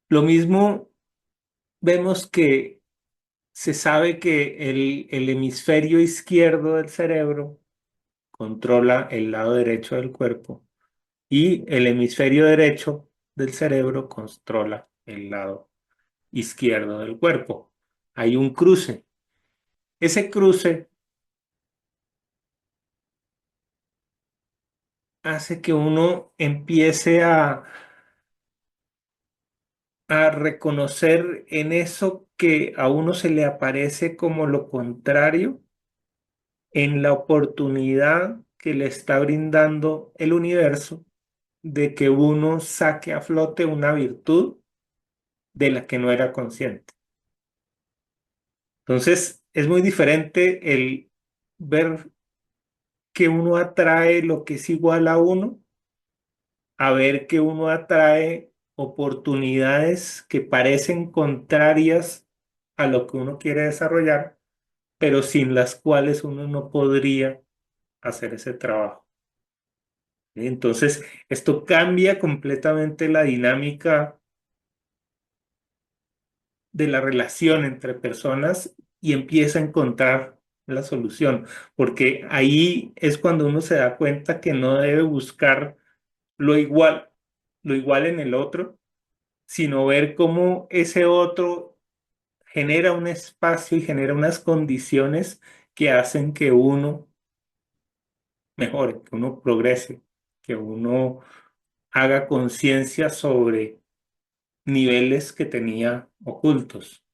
Speaker 1: Lo mismo vemos que se sabe que el hemisferio izquierdo del cerebro controla el lado derecho del cuerpo y el hemisferio derecho del cerebro controla el lado izquierdo del cuerpo. Hay un cruce. Ese cruce hace que uno empiece a reconocer en eso que a uno se le aparece como lo contrario, en la oportunidad que le está brindando el universo de que uno saque a flote una virtud de la que no era consciente. Entonces, es muy diferente el ver que uno atrae lo que es igual a uno, a ver que uno atrae oportunidades que parecen contrarias a lo que uno quiere desarrollar, pero sin las cuales uno no podría hacer ese trabajo. Entonces, esto cambia completamente la dinámica de la relación entre personas y empieza a encontrar la solución, porque ahí es cuando uno se da cuenta que no debe buscar lo igual, lo igual en el otro, sino ver cómo ese otro genera un espacio y genera unas condiciones que hacen que uno mejore, que uno progrese, que uno haga conciencia sobre niveles que tenía ocultos.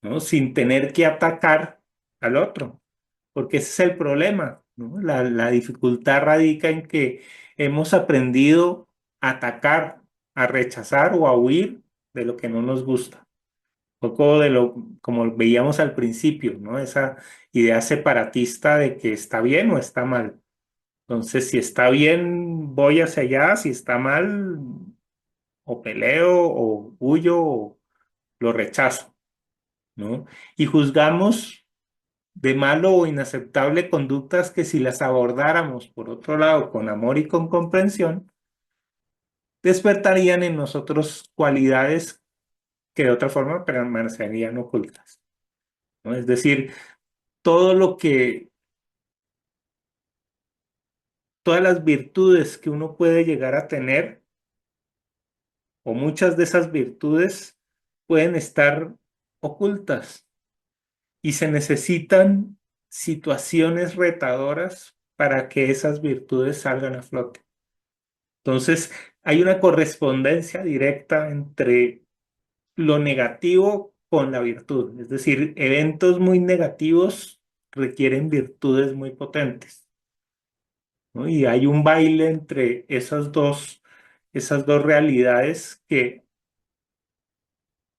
Speaker 1: ¿no? Sin tener que atacar al otro, porque ese es el problema, ¿no? La dificultad radica en que hemos aprendido a atacar, a rechazar o a huir de lo que no nos gusta. Un poco de lo, como veíamos al principio, ¿no? Esa idea separatista de que está bien o está mal. Entonces, si está bien, voy hacia allá, si está mal, o peleo, o huyo, o lo rechazo, ¿no? Y juzgamos de malo o inaceptable conductas que si las abordáramos, por otro lado, con amor y con comprensión, despertarían en nosotros cualidades que de otra forma permanecerían ocultas, ¿no? Es decir, todo lo que, todas las virtudes que uno puede llegar a tener, o muchas de esas virtudes, pueden estar ocultas y se necesitan situaciones retadoras para que esas virtudes salgan a flote. Entonces, hay una correspondencia directa entre lo negativo con la virtud. Es decir, eventos muy negativos requieren virtudes muy potentes, ¿no? Y hay un baile entre esas dos realidades que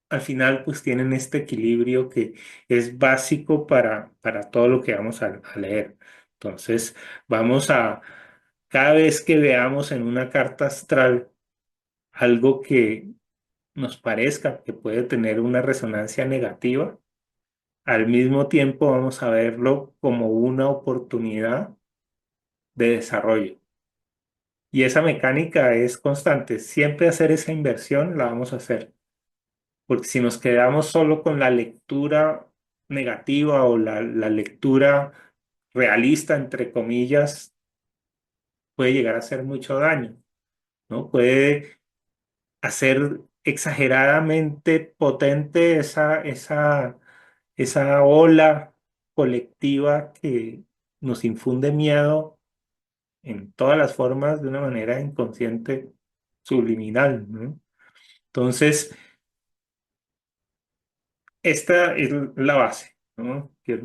Speaker 1: al final pues tienen este equilibrio que es básico para todo lo que vamos a leer. Entonces, vamos a, cada vez que veamos en una carta astral algo que nos parezca que puede tener una resonancia negativa, al mismo tiempo vamos a verlo como una oportunidad de desarrollo. Y esa mecánica es constante. Siempre hacer esa inversión la vamos a hacer. Porque si nos quedamos solo con la lectura negativa o la lectura realista, entre comillas, puede llegar a hacer mucho daño, ¿no? Puede hacer exageradamente potente esa ola colectiva que nos infunde miedo en todas las formas de una manera inconsciente, subliminal, ¿no? Entonces, esta es la base, ¿no? Yo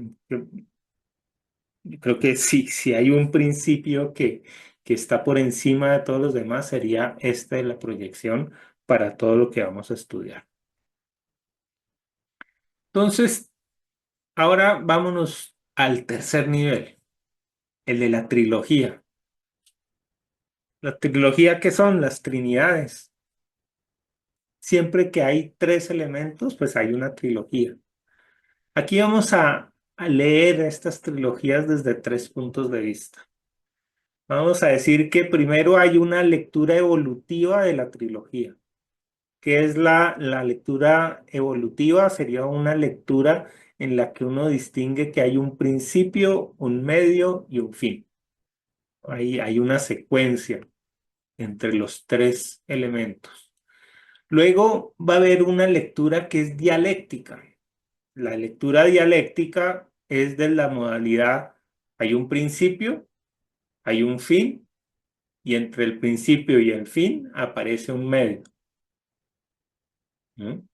Speaker 1: creo que sí, si hay un principio que está por encima de todos los demás, sería esta de la proyección para todo lo que vamos a estudiar. Entonces, ahora vámonos al tercer nivel, el de la trilogía. La trilogía, ¿qué son? Las trinidades. Siempre que hay tres elementos, pues hay una trilogía. Aquí vamos a leer estas trilogías desde tres puntos de vista. Vamos a decir que primero hay una lectura evolutiva de la trilogía. ¿Qué es la lectura evolutiva? Sería una lectura en la que uno distingue que hay un principio, un medio y un fin. Hay una secuencia entre los tres elementos. Luego va a haber una lectura que es dialéctica. La lectura dialéctica es de la modalidad, hay un principio, hay un fin, y entre el principio y el fin aparece un medio, ¿no?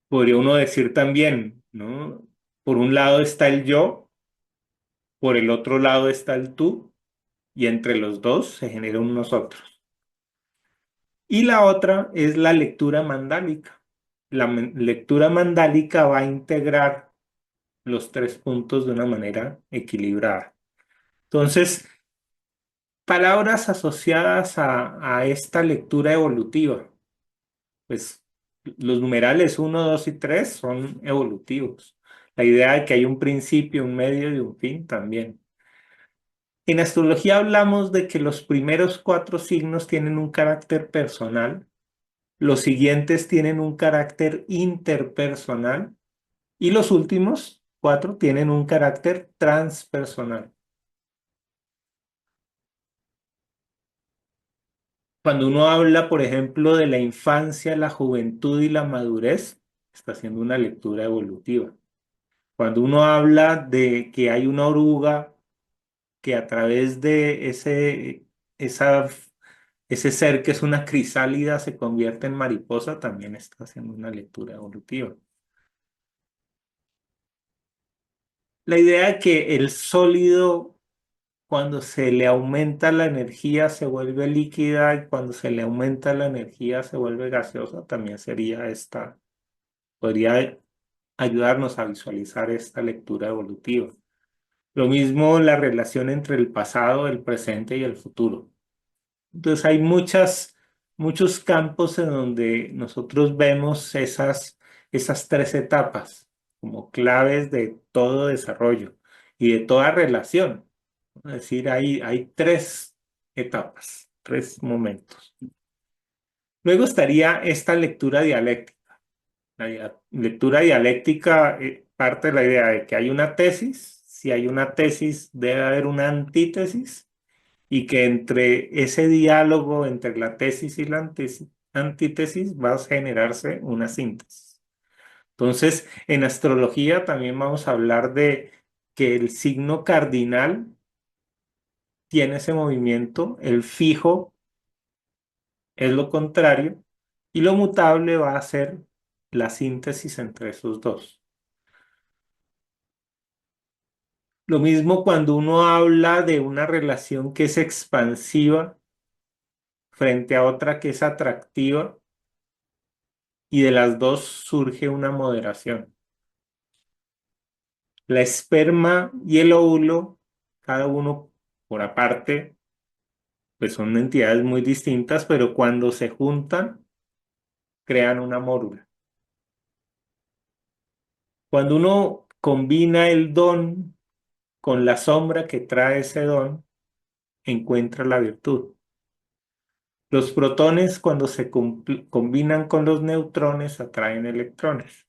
Speaker 1: Podría uno decir también, ¿no? Por un lado está el yo, por el otro lado está el tú, y entre los dos se genera un nosotros. Y la otra es la lectura mandálica. Lectura mandálica va a integrar los tres puntos de una manera equilibrada. Entonces, palabras asociadas a esta lectura evolutiva, pues los numerales uno, 2 y 3 son evolutivos. La idea de que hay un principio, un medio y un fin también. En astrología hablamos de que los primeros cuatro signos tienen un carácter personal, los siguientes tienen un carácter interpersonal y los últimos cuatro tienen un carácter transpersonal. Cuando uno habla, por ejemplo, de la infancia, la juventud y la madurez, está haciendo una lectura evolutiva. Cuando uno habla de que hay una oruga que a través de esa ese ser que es una crisálida se convierte en mariposa, también está haciendo una lectura evolutiva. La idea de que el sólido, cuando se le aumenta la energía, se vuelve líquida y cuando se le aumenta la energía, se vuelve gaseosa, también sería esta, podría ayudarnos a visualizar esta lectura evolutiva. Lo mismo la relación entre el pasado, el presente y el futuro. Entonces hay muchos campos en donde nosotros vemos esas tres etapas como claves de todo desarrollo y de toda relación. Es decir, hay tres etapas, tres momentos. Luego estaría esta lectura dialéctica. Lectura dialéctica parte de la idea de que hay una tesis. Si hay una tesis, debe haber una antítesis y que entre ese diálogo entre la tesis y la antítesis va a generarse una síntesis. Entonces, en astrología también vamos a hablar de que el signo cardinal tiene ese movimiento, el fijo es lo contrario y lo mutable va a ser la síntesis entre esos dos. Lo mismo cuando uno habla de una relación que es expansiva frente a otra que es atractiva, y de las dos surge una moderación. La esperma y el óvulo, cada uno por aparte, pues son entidades muy distintas, pero cuando se juntan, crean una mórula. Cuando uno combina el don con la sombra que trae ese don, encuentra la virtud. Los protones, cuando se combinan con los neutrones, atraen electrones.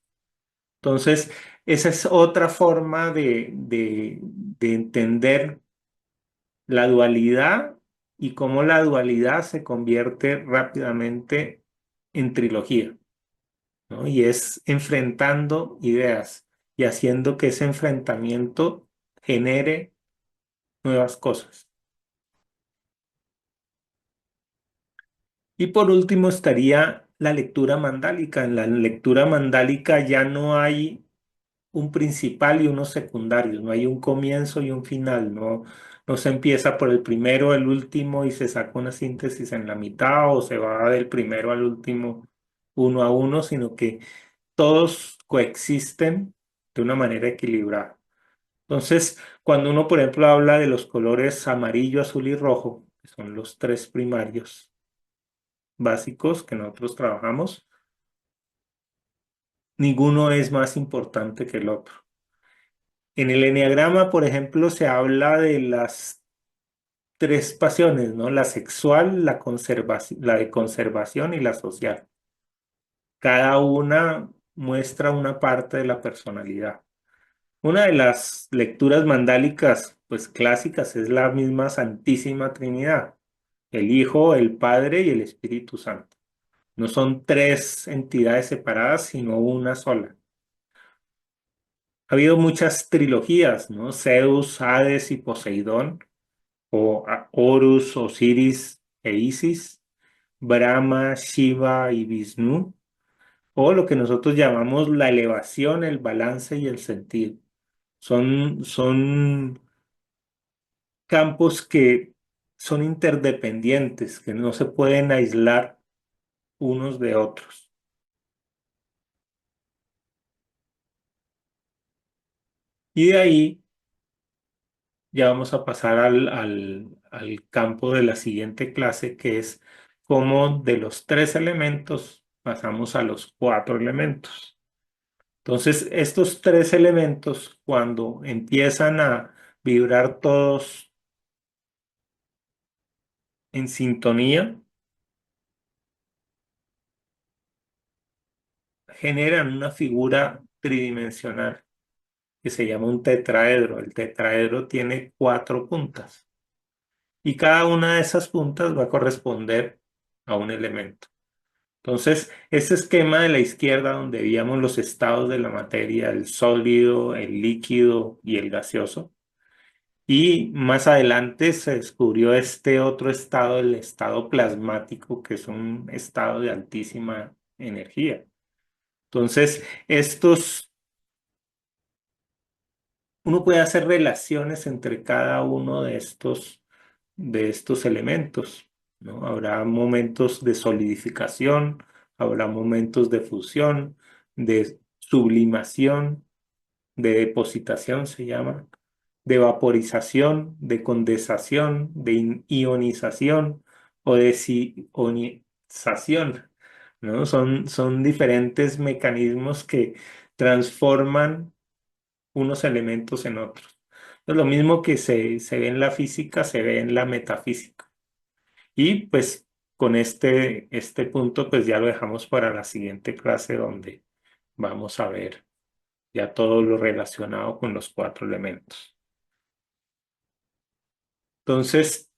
Speaker 1: Entonces, esa es otra forma de entender la dualidad y cómo la dualidad se convierte rápidamente en trilogía, ¿no? Y es enfrentando ideas y haciendo que ese enfrentamiento genere nuevas cosas. Y por último estaría la lectura mandálica. En la lectura mandálica ya no hay un principal y unos secundarios, no hay un comienzo y un final, no se empieza por el primero al último y se saca una síntesis en la mitad o se va del primero al último uno a uno, sino que todos coexisten de una manera equilibrada. Entonces, cuando uno, por ejemplo, habla de los colores amarillo, azul y rojo, que son los tres primarios básicos que nosotros trabajamos, ninguno es más importante que el otro. En el eneagrama, por ejemplo, se habla de las tres pasiones, ¿no? La sexual, la conservación, la de conservación y la social. Cada una muestra una parte de la personalidad. Una de las lecturas mandálicas, pues clásicas, es la misma Santísima Trinidad, el Hijo, el Padre y el Espíritu Santo. No son tres entidades separadas, sino una sola. Ha habido muchas trilogías, ¿no? Zeus, Hades y Poseidón, o Horus, Osiris e Isis, Brahma, Shiva y Vishnu, o lo que nosotros llamamos la elevación, el balance y el sentido. Son campos que son interdependientes, que no se pueden aislar unos de otros. Y de ahí ya vamos a pasar al campo de la siguiente clase, que es cómo de los tres elementos pasamos a los cuatro elementos. Entonces, estos tres elementos, cuando empiezan a vibrar todos en sintonía, generan una figura tridimensional que se llama un tetraedro. El tetraedro tiene cuatro puntas y cada una de esas puntas va a corresponder a un elemento. Entonces, ese esquema de la izquierda donde veíamos los estados de la materia, el sólido, el líquido y el gaseoso, Y más adelante se descubrió este otro estado, el estado plasmático, que es un estado de altísima energía. Entonces, uno puede hacer relaciones entre cada uno de estos elementos, ¿no? Habrá momentos de solidificación, habrá momentos de fusión, de sublimación, de depositación se llama, de vaporización, de condensación, de ionización o de desionización, ¿no? Son diferentes mecanismos que transforman unos elementos en otros. Es lo mismo que se ve en la física, se ve en la metafísica. Y pues con este punto pues ya lo dejamos para la siguiente clase donde vamos a ver ya todo lo relacionado con los cuatro elementos. Entonces,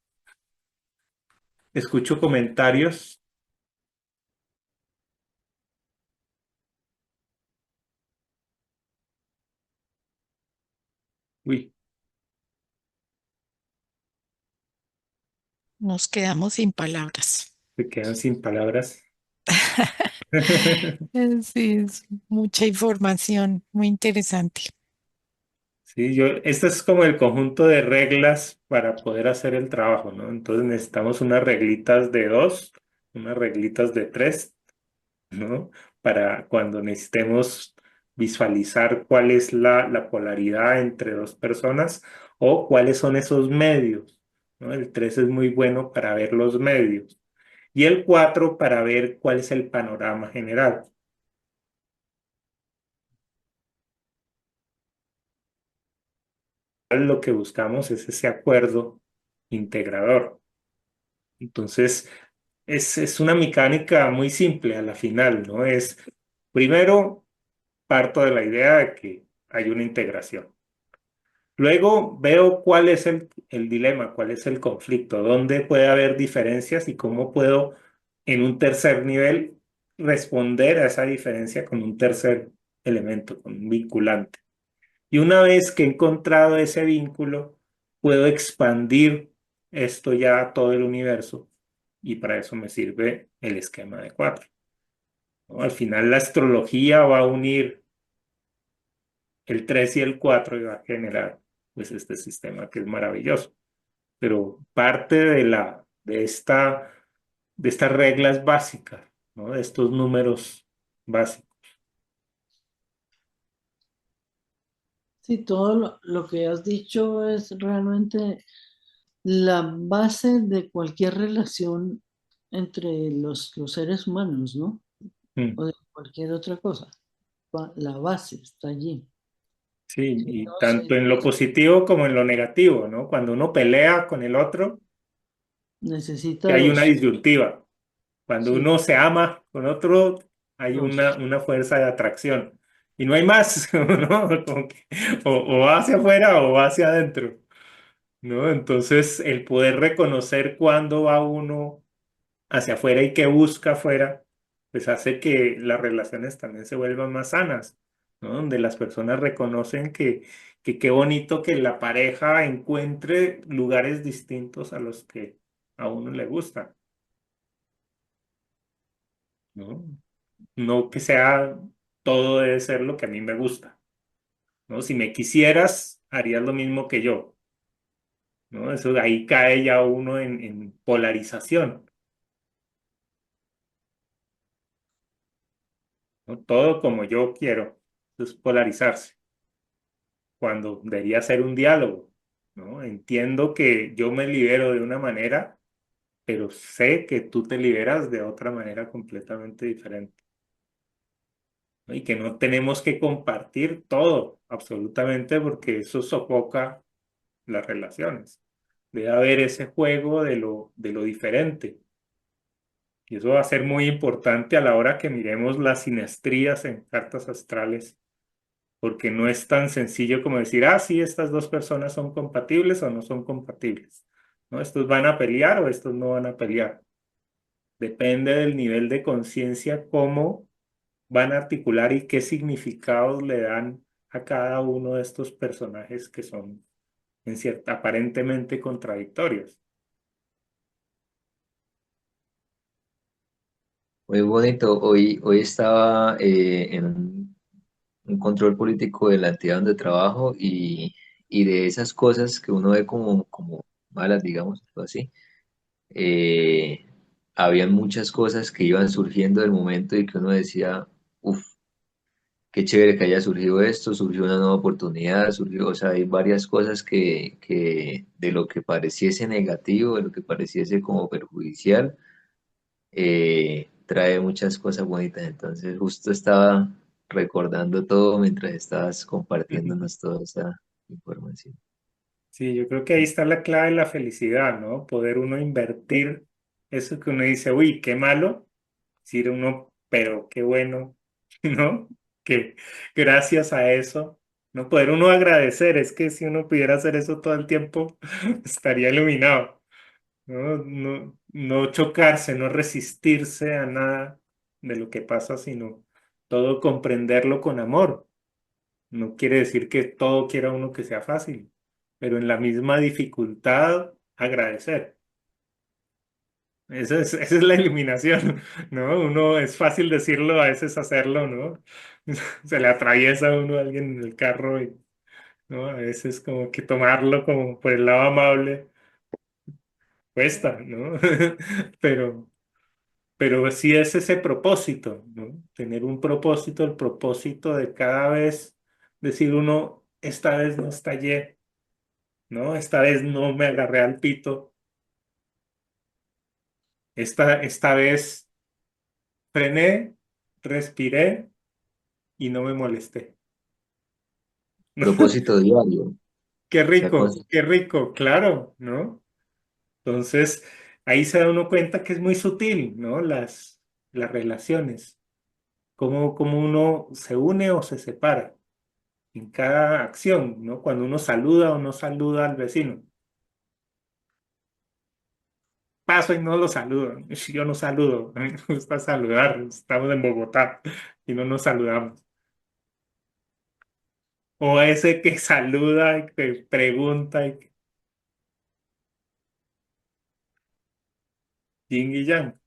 Speaker 1: escucho comentarios. Uy,
Speaker 2: Nos quedamos sin palabras.
Speaker 1: se quedan sin palabras.
Speaker 2: Sí, es mucha información, muy interesante.
Speaker 1: Sí, este es como el conjunto de reglas para poder hacer el trabajo, ¿no? Entonces necesitamos unas reglitas de dos, unas reglitas de tres, ¿no? Para cuando necesitemos visualizar cuál es la polaridad entre dos personas o cuáles son esos medios, ¿no? El 3 es muy bueno para ver los medios y el 4 para ver cuál es el panorama general. Lo que buscamos es ese acuerdo integrador. Entonces, es una mecánica muy simple a la final, ¿no? Primero, parto de la idea de que hay una integración. Luego veo cuál es el dilema, cuál es el conflicto, dónde puede haber diferencias y cómo puedo, en un tercer nivel, responder a esa diferencia con un tercer elemento, con un vinculante. Y una vez que he encontrado ese vínculo, puedo expandir esto ya a todo el universo y para eso me sirve el esquema de cuatro, ¿no? Al final la astrología va a unir el 3 y el 4 y va a generar pues este sistema que es maravilloso. Pero parte de estas reglas básicas, ¿no? De estos números básicos.
Speaker 3: Sí, todo lo que has dicho es realmente la base de cualquier relación entre los seres humanos, ¿no?
Speaker 1: Mm.
Speaker 3: O de cualquier otra cosa. La base está allí.
Speaker 1: Sí,
Speaker 3: Si
Speaker 1: y
Speaker 3: no,
Speaker 1: tanto en lo positivo como en lo negativo, ¿no? Cuando uno pelea con el otro,
Speaker 3: necesita
Speaker 1: que hay una
Speaker 3: dos.
Speaker 1: disyuntiva. Cuando
Speaker 3: Sí,
Speaker 1: uno se ama con otro, hay
Speaker 3: dos.
Speaker 1: una fuerza de atracción. Y no hay más, ¿no? O va hacia afuera o va hacia adentro, ¿no? Entonces, el poder reconocer cuándo va uno hacia afuera y qué busca afuera, pues hace que las relaciones también se vuelvan más sanas, ¿no? Donde las personas reconocen que qué bonito que la pareja encuentre lugares distintos a los que a uno le gusta, ¿no? No que sea todo debe ser lo que a mí me gusta, ¿no? Si me quisieras, harías lo mismo que yo, ¿no? Eso ahí cae ya uno en polarización, ¿no? Todo como yo quiero, eso es polarizarse, cuando debería ser un diálogo, ¿no? Entiendo que yo me libero de una manera, pero sé que tú te liberas de otra manera completamente diferente, ¿no? Y que no tenemos que compartir todo, absolutamente, porque eso sofoca las relaciones. Debe haber ese juego de lo diferente. Y eso va a ser muy importante a la hora que miremos las sinastrías en cartas astrales, porque no es tan sencillo como decir, ah, sí, estas dos personas son compatibles o no son compatibles, ¿no? Estos van a pelear o estos no van a pelear. Depende del nivel de conciencia, cómo van a articular y qué significados le dan a cada uno de estos personajes que son en cierta, aparentemente contradictorios.
Speaker 4: Muy bonito. Hoy estaba en un control político de la entidad donde trabajo y de esas cosas que uno ve como malas, digamos, algo así. eh, Habían muchas cosas que iban surgiendo del momento y que uno decía, uff, qué chévere que haya surgido esto, surgió una nueva oportunidad, surgió, o sea, hay varias cosas que de lo que pareciese negativo, de lo que pareciese como perjudicial, trae muchas cosas bonitas. Entonces, justo estaba recordando todo mientras estabas compartiéndonos toda esa información.
Speaker 1: Sí, yo creo que ahí está la clave de la felicidad, ¿no? Poder uno invertir eso que uno dice, uy, qué malo, decir uno, pero qué bueno, ¿no? Que gracias a eso, no poder uno agradecer, es que si uno pudiera hacer eso todo el tiempo, estaría iluminado, ¿no? No chocarse, no resistirse a nada de lo que pasa, sino todo comprenderlo con amor. No quiere decir que todo quiera uno que sea fácil, pero en la misma dificultad agradecer. Esa es la iluminación, ¿no? Uno es fácil decirlo, a veces hacerlo, ¿no? Se le atraviesa a uno alguien en el carro y, ¿no? A veces como que tomarlo como por el lado amable cuesta, ¿no? Pero, pero sí es ese propósito, ¿no? Tener un propósito, el propósito de cada vez decir uno, esta vez no estallé, ¿no? Esta vez no me agarré al pito, esta vez frené, respiré y no me molesté.
Speaker 4: Propósito diario, sea
Speaker 1: Qué rico, claro, ¿no? Entonces, ahí se da uno cuenta que es muy sutil, ¿no? Las relaciones, cómo uno se une o se separa en cada acción, ¿no? Cuando uno saluda o no saluda al vecino. Paso y no lo saludo. Yo no saludo, a mí me gusta saludar. Estamos en Bogotá y no nos saludamos. O ese que saluda y que pregunta y que yin y yang.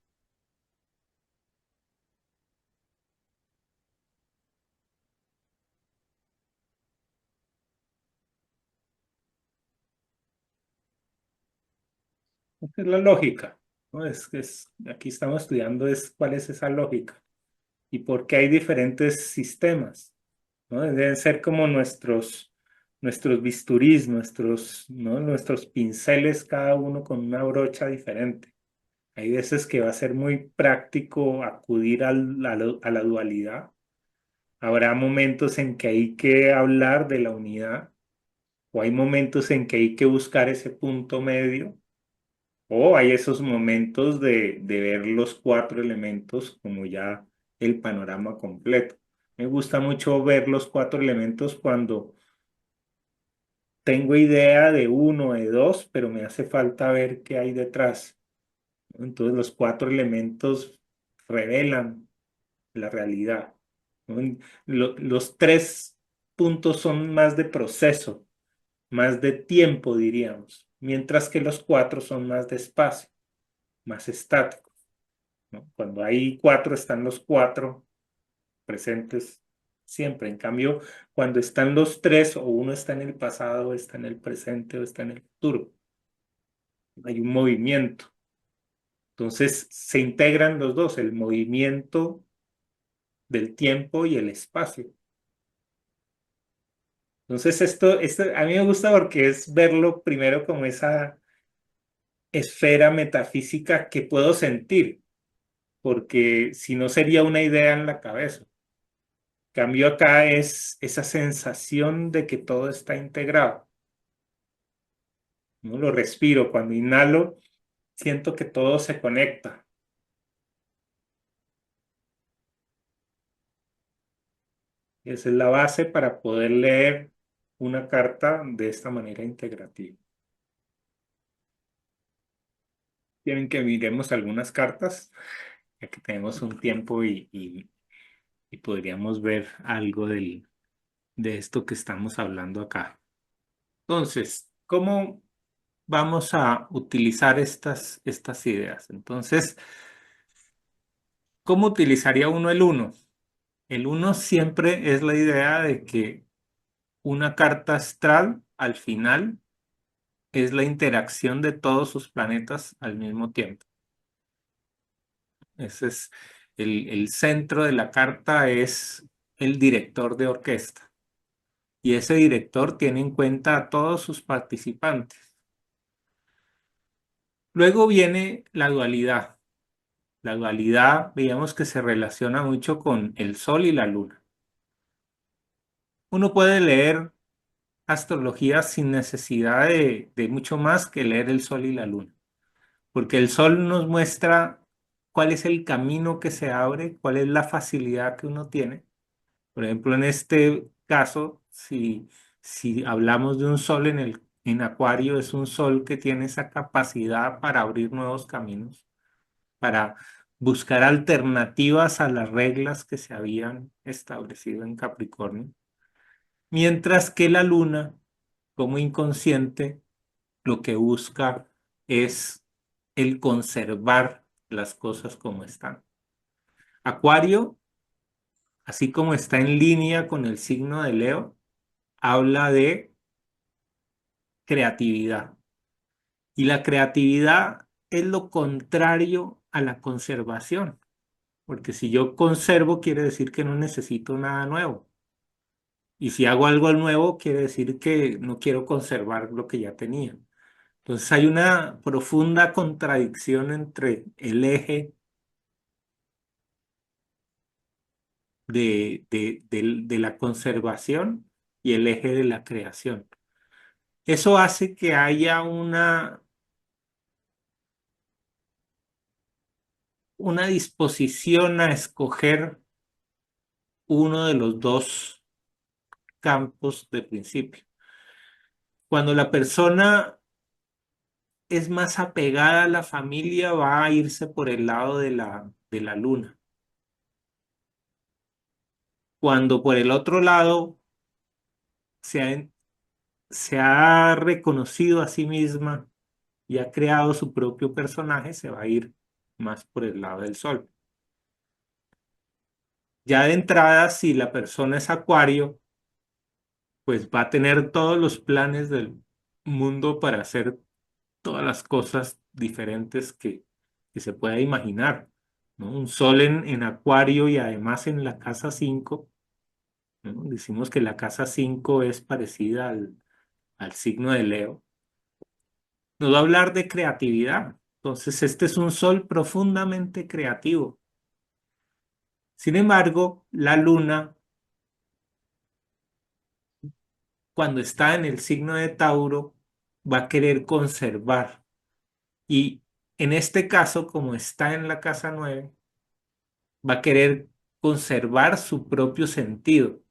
Speaker 1: Esa es la lógica, ¿no? Aquí estamos estudiando es cuál es esa lógica y por qué hay diferentes sistemas, ¿no? Deben ser como nuestros bisturís, ¿no? Nuestros pinceles, cada uno con una brocha diferente. Hay veces que va a ser muy práctico acudir a la dualidad. Habrá momentos en que hay que hablar de la unidad o hay momentos en que hay que buscar ese punto medio o hay esos momentos de ver los cuatro elementos como ya el panorama completo. Me gusta mucho ver los cuatro elementos cuando tengo idea de uno, de dos, pero me hace falta ver qué hay detrás, ¿no? Entonces los cuatro elementos revelan la realidad, ¿no? Los tres puntos son más de proceso, más de tiempo, diríamos, mientras que los cuatro son más de espacio, más estáticos, ¿no? Cuando hay cuatro, están los cuatro presentes siempre. En cambio, cuando están los tres, o uno está en el pasado, o está en el presente, o está en el futuro, hay un movimiento. Entonces se integran los dos, el movimiento del tiempo y el espacio. Entonces esto a mí me gusta porque es verlo primero como esa esfera metafísica que puedo sentir, porque si no sería una idea en la cabeza. Cambio acá es esa sensación de que todo está integrado, ¿no? Lo respiro, cuando inhalo, siento que todo se conecta. Esa es la base para poder leer una carta de esta manera integrativa. Quieren que miremos algunas cartas, ya que tenemos un tiempo y podríamos ver algo de esto que estamos hablando acá. Entonces, ¿cómo vamos a utilizar estas ideas? Entonces, ¿cómo utilizaría uno el uno? El uno siempre es la idea de que una carta astral al final es la interacción de todos sus planetas al mismo tiempo. Ese es el centro de la carta, es el director de orquesta. Y ese director tiene en cuenta a todos sus participantes. Luego viene la dualidad. La dualidad, veíamos que se relaciona mucho con el Sol y la Luna. Uno puede leer astrología sin necesidad de mucho más que leer el Sol y la Luna, porque el Sol nos muestra cuál es el camino que se abre, cuál es la facilidad que uno tiene. Por ejemplo, en este caso, si hablamos de un Sol en Acuario, es un Sol que tiene esa capacidad para abrir nuevos caminos, para buscar alternativas a las reglas que se habían establecido en Capricornio. Mientras que la Luna, como inconsciente, lo que busca es el conservar las cosas como están. Acuario, así como está en línea con el signo de Leo, habla de creatividad. Y la creatividad es lo contrario a la conservación, porque si yo conservo quiere decir que no necesito nada nuevo. Y si hago algo nuevo quiere decir que no quiero conservar lo que ya tenía. Entonces hay una profunda contradicción entre el eje de la conservación y el eje de la creación. Eso hace que haya una disposición a escoger uno de los dos campos de principio. Cuando la persona es más apegada a la familia, va a irse por el lado de la luna. Cuando por el otro lado se ha reconocido a sí misma y ha creado su propio personaje, se va a ir más por el lado del sol. Ya de entrada, si la persona es Acuario, pues va a tener todos los planes del mundo para hacer todas las cosas diferentes que se pueda imaginar, ¿no? Un sol en Acuario y además en la casa 5, ¿no? Decimos que la casa 5 es parecida al signo de Leo. Nos va a hablar de creatividad. Entonces, este es un sol profundamente creativo. Sin embargo, la luna, cuando está en el signo de Tauro, va a querer conservar. Y en este caso, como está en la casa 9, va a querer conservar su propio sentido,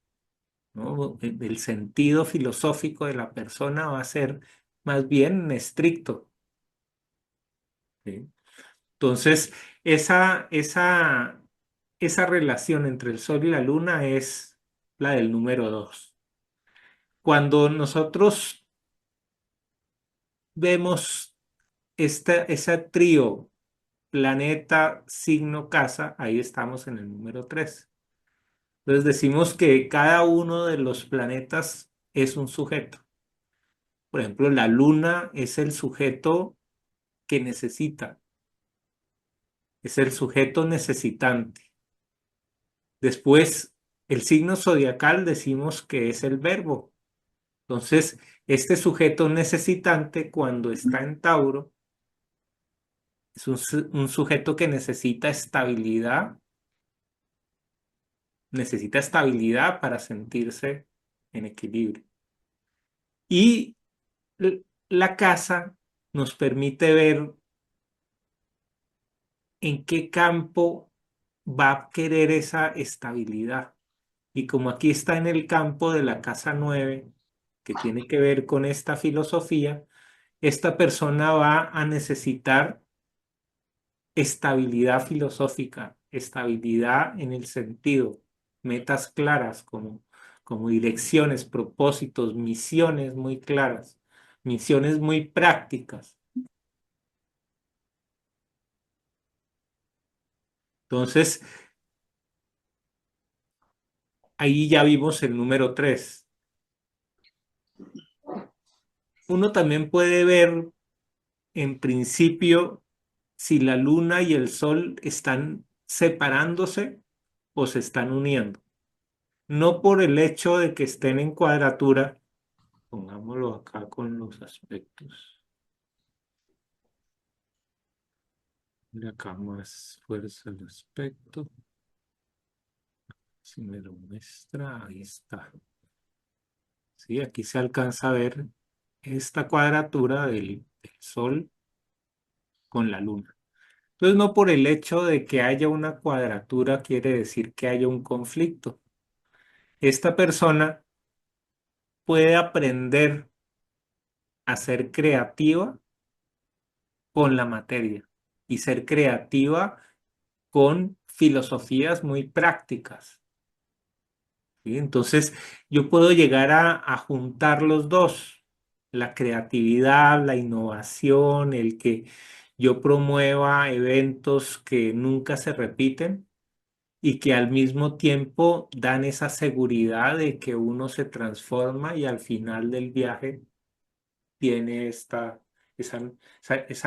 Speaker 1: ¿no? El sentido filosófico de la persona va a ser más bien estricto, ¿sí? Entonces, esa relación entre el Sol y la Luna es la del número 2. Cuando nosotros vemos ese trío planeta, signo, casa, ahí estamos en el número 3. Entonces decimos que cada uno de los planetas es un sujeto. Por ejemplo, la luna es el sujeto que necesita, es el sujeto necesitante. Después, el signo zodiacal decimos que es el verbo. Entonces, este sujeto necesitante cuando está en Tauro es un sujeto que necesita estabilidad para sentirse en equilibrio. Y la casa nos permite ver en qué campo va a querer esa estabilidad. Y como aquí está en el campo de la casa 9, que tiene que ver con esta filosofía, esta persona va a necesitar estabilidad filosófica, estabilidad en el sentido, metas claras como direcciones, propósitos, misiones muy claras, misiones muy prácticas. Entonces, ahí ya vimos el número 3. Uno también puede ver, en principio, si la luna y el sol están separándose o se están uniendo. No por el hecho de que estén en cuadratura, pongámoslo acá con los aspectos. Mira acá más fuerza el aspecto. Si me lo muestra, ahí está. Sí, aquí se alcanza a ver esta cuadratura del Sol con la Luna. Entonces, no por el hecho de que haya una cuadratura quiere decir que haya un conflicto. Esta persona puede aprender a ser creativa con la materia y ser creativa con filosofías muy prácticas. ¿Sí? Entonces, yo puedo llegar a juntar los dos, la creatividad, la innovación, el que yo promueva eventos que nunca se repiten y que al mismo tiempo dan esa seguridad de que uno se transforma y al final del viaje tiene esa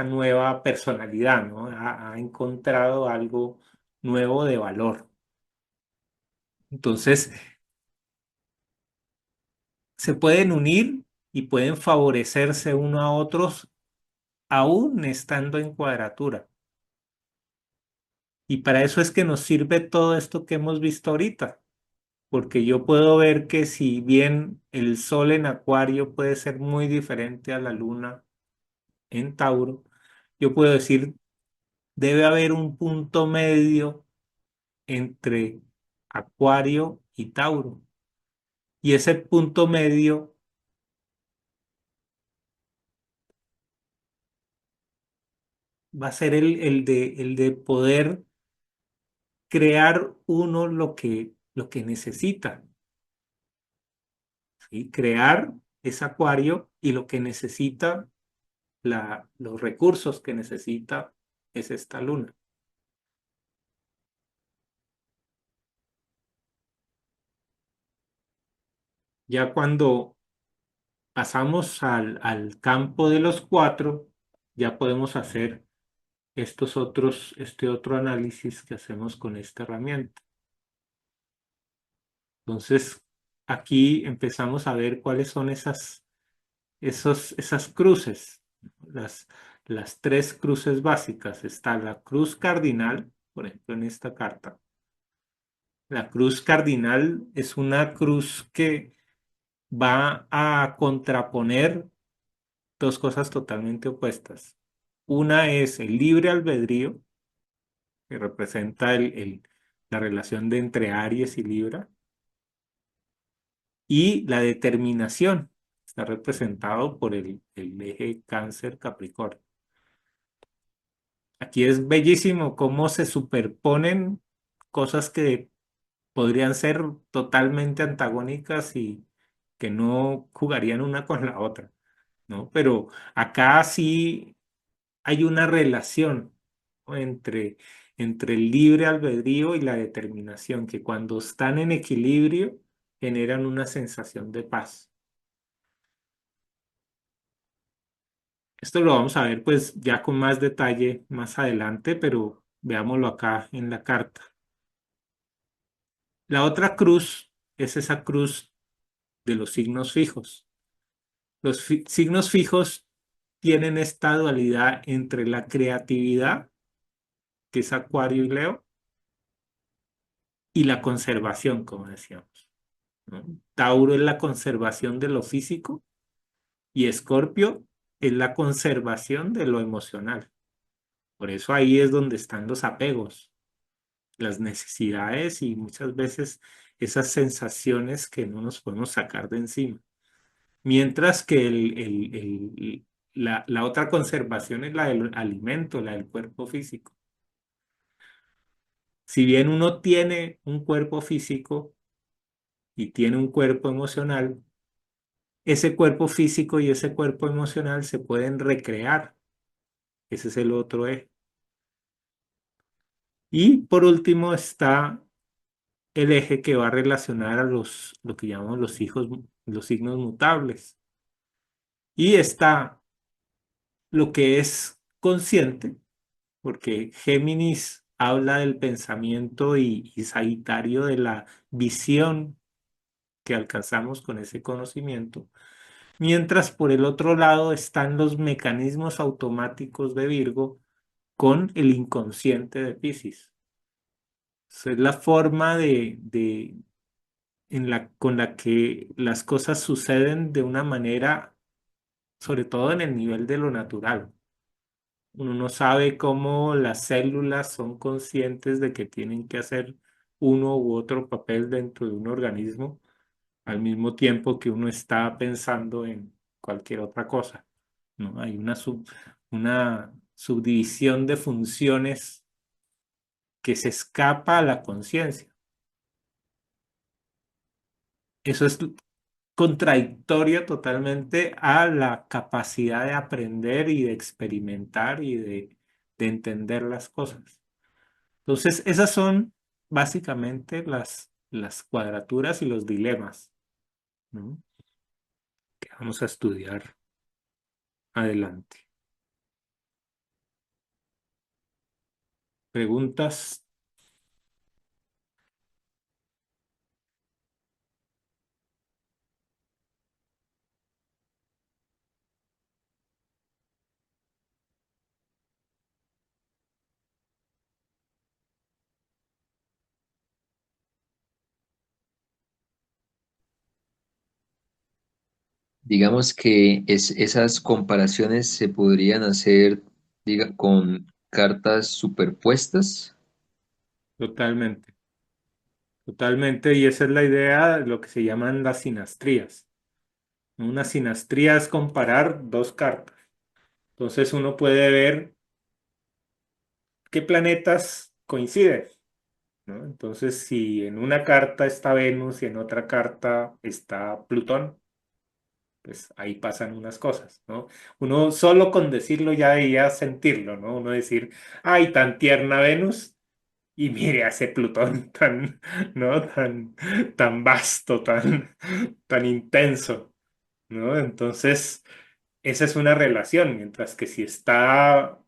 Speaker 1: nueva personalidad, ¿no? Ha encontrado algo nuevo de valor. Entonces, se pueden unir y pueden favorecerse uno a otros aún estando en cuadratura. Y para eso es que nos sirve todo esto que hemos visto ahorita, porque yo puedo ver que si bien el Sol en Acuario puede ser muy diferente a la Luna en Tauro, yo puedo decir, debe haber un punto medio entre Acuario y Tauro. Y ese punto medio va a ser el de poder crear uno lo que necesita, ¿sí? Crear ese acuario y lo que necesita, los recursos que necesita es esta luna. Ya cuando pasamos al campo de los 4, ya podemos hacer este otro análisis que hacemos con esta herramienta. Entonces, aquí empezamos a ver cuáles son esas cruces, las, las 3 cruces básicas. Está la cruz cardinal, por ejemplo, en esta carta. La cruz cardinal es una cruz que va a contraponer dos cosas totalmente opuestas. Una es el libre albedrío, que representa la relación de entre Aries y Libra, y la determinación, está representado por el eje Cáncer-Capricornio. Aquí es bellísimo cómo se superponen cosas que podrían ser totalmente antagónicas y que no jugarían una con la otra, ¿no? Pero acá sí hay una relación, ¿no? entre el libre albedrío y la determinación, que cuando están en equilibrio generan una sensación de paz. Esto lo vamos a ver pues ya con más detalle más adelante, pero veámoslo acá en la carta. La otra cruz es esa cruz de los signos fijos. Los signos fijos tienen esta dualidad entre la creatividad, que es Acuario y Leo, y la conservación, como decíamos, ¿no? Tauro es la conservación de lo físico y Escorpio es la conservación de lo emocional. Por eso ahí es donde están los apegos, las necesidades y muchas veces esas sensaciones que no nos podemos sacar de encima. Mientras que la otra conservación es la del alimento, la del cuerpo físico. Si bien uno tiene un cuerpo físico y tiene un cuerpo emocional, ese cuerpo físico y ese cuerpo emocional se pueden recrear. Ese es el otro eje. Y por último está el eje que va a relacionar a lo que llamamos los signos mutables. Y está lo que es consciente, porque Géminis habla del pensamiento y Sagitario de la visión que alcanzamos con ese conocimiento. Mientras por el otro lado están los mecanismos automáticos de Virgo con el inconsciente de Piscis. Esa es la forma con la que las cosas suceden de una manera, sobre todo en el nivel de lo natural. Uno no sabe cómo las células son conscientes de que tienen que hacer uno u otro papel dentro de un organismo al mismo tiempo que uno está pensando en cualquier otra cosa, ¿no? Hay una subdivisión de funciones que se escapa a la conciencia. Eso es contradictorio totalmente a la capacidad de aprender y de experimentar y de entender las cosas. Entonces, esas son básicamente las cuadraturas y los dilemas, ¿no?, que vamos a estudiar adelante. ¿Preguntas?
Speaker 4: Digamos que esas comparaciones se podrían hacer, con cartas superpuestas.
Speaker 1: Totalmente, totalmente. Y esa es la idea de lo que se llaman las sinastrías, ¿no? Una sinastría es comparar dos cartas. Entonces uno puede ver qué planetas coinciden, ¿no? Entonces, si en una carta está Venus y en otra carta está Plutón, pues ahí pasan unas cosas, ¿no? Uno solo con decirlo ya debería sentirlo, ¿no? Uno decir, ay, tan tierna Venus, y mire a ese Plutón tan, ¿no? Tan vasto, tan intenso, ¿no? Entonces, esa es una relación, mientras que si está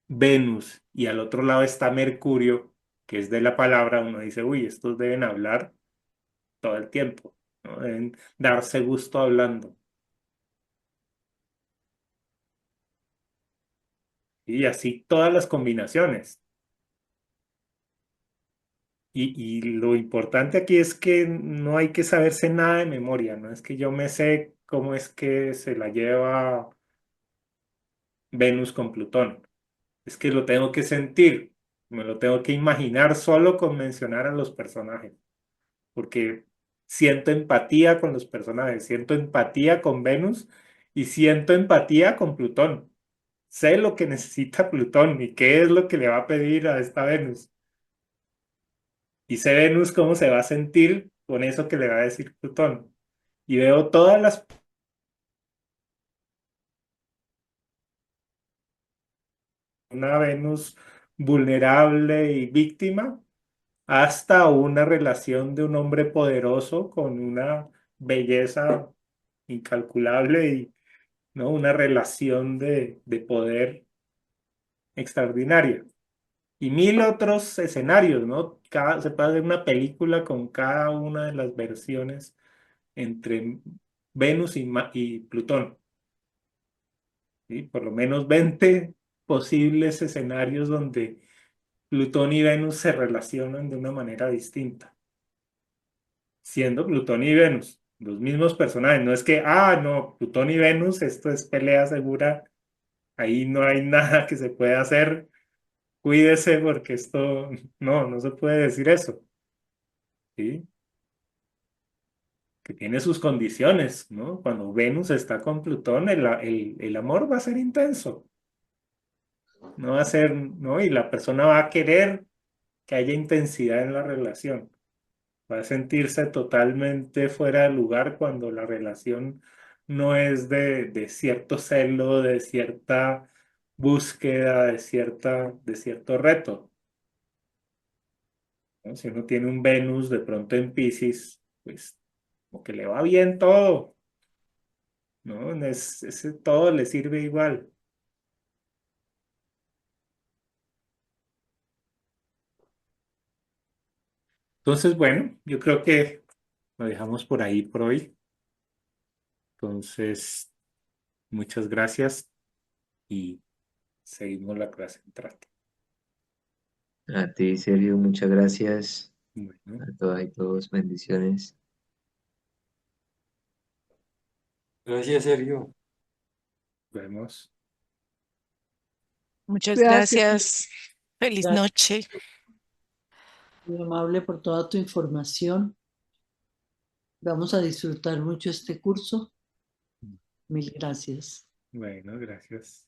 Speaker 1: Venus y al otro lado está Mercurio, que es de la palabra, uno dice, uy, estos deben hablar todo el tiempo, ¿no? Deben darse gusto hablando. Y así todas las combinaciones. Y lo importante aquí es que no hay que saberse nada de memoria, no es que yo me sé cómo es que se la lleva Venus con Plutón, es que lo tengo que sentir, me lo tengo que imaginar solo con mencionar a los personajes, porque siento empatía con los personajes, siento empatía con Venus y siento empatía con Plutón. Sé lo que necesita Plutón y qué es lo que le va a pedir a esta Venus. Y sé Venus cómo se va a sentir con eso que le va a decir Plutón. Y veo todas una Venus vulnerable y víctima, hasta una relación de un hombre poderoso con una belleza incalculable y, ¿no?, una relación de poder extraordinaria. Y mil otros escenarios, ¿no? Se puede hacer una película con cada una de las versiones entre Venus y Plutón, ¿sí? Por lo menos 20 posibles escenarios donde Plutón y Venus se relacionan de una manera distinta, siendo Plutón y Venus los mismos personajes. No es que, no, Plutón y Venus, esto es pelea segura, ahí no hay nada que se pueda hacer, cuídese porque esto, no se puede decir eso, ¿sí? Que tiene sus condiciones, ¿no? Cuando Venus está con Plutón, el amor va a ser intenso, no va a ser, ¿no? Y la persona va a querer que haya intensidad en la relación, va a sentirse totalmente fuera de lugar cuando la relación no es de cierto celo, de cierta búsqueda, de cierto reto, ¿no? Si uno tiene un Venus de pronto en Piscis, pues como que le va bien todo, ¿no? Ese todo le sirve igual. Entonces, bueno, yo creo que lo dejamos por ahí por hoy. Entonces, muchas gracias y seguimos la clase entrante.
Speaker 4: A ti, Sergio, muchas gracias.
Speaker 1: Bueno,
Speaker 4: A todas y todos, bendiciones.
Speaker 5: Gracias, Sergio.
Speaker 1: nos vemos.
Speaker 2: Muchas
Speaker 3: Gracias,
Speaker 2: gracias. Feliz
Speaker 3: gracias,
Speaker 2: noche.
Speaker 3: muy amable por toda tu información. Vamos a disfrutar mucho este curso. Mil gracias.
Speaker 1: Bueno, gracias.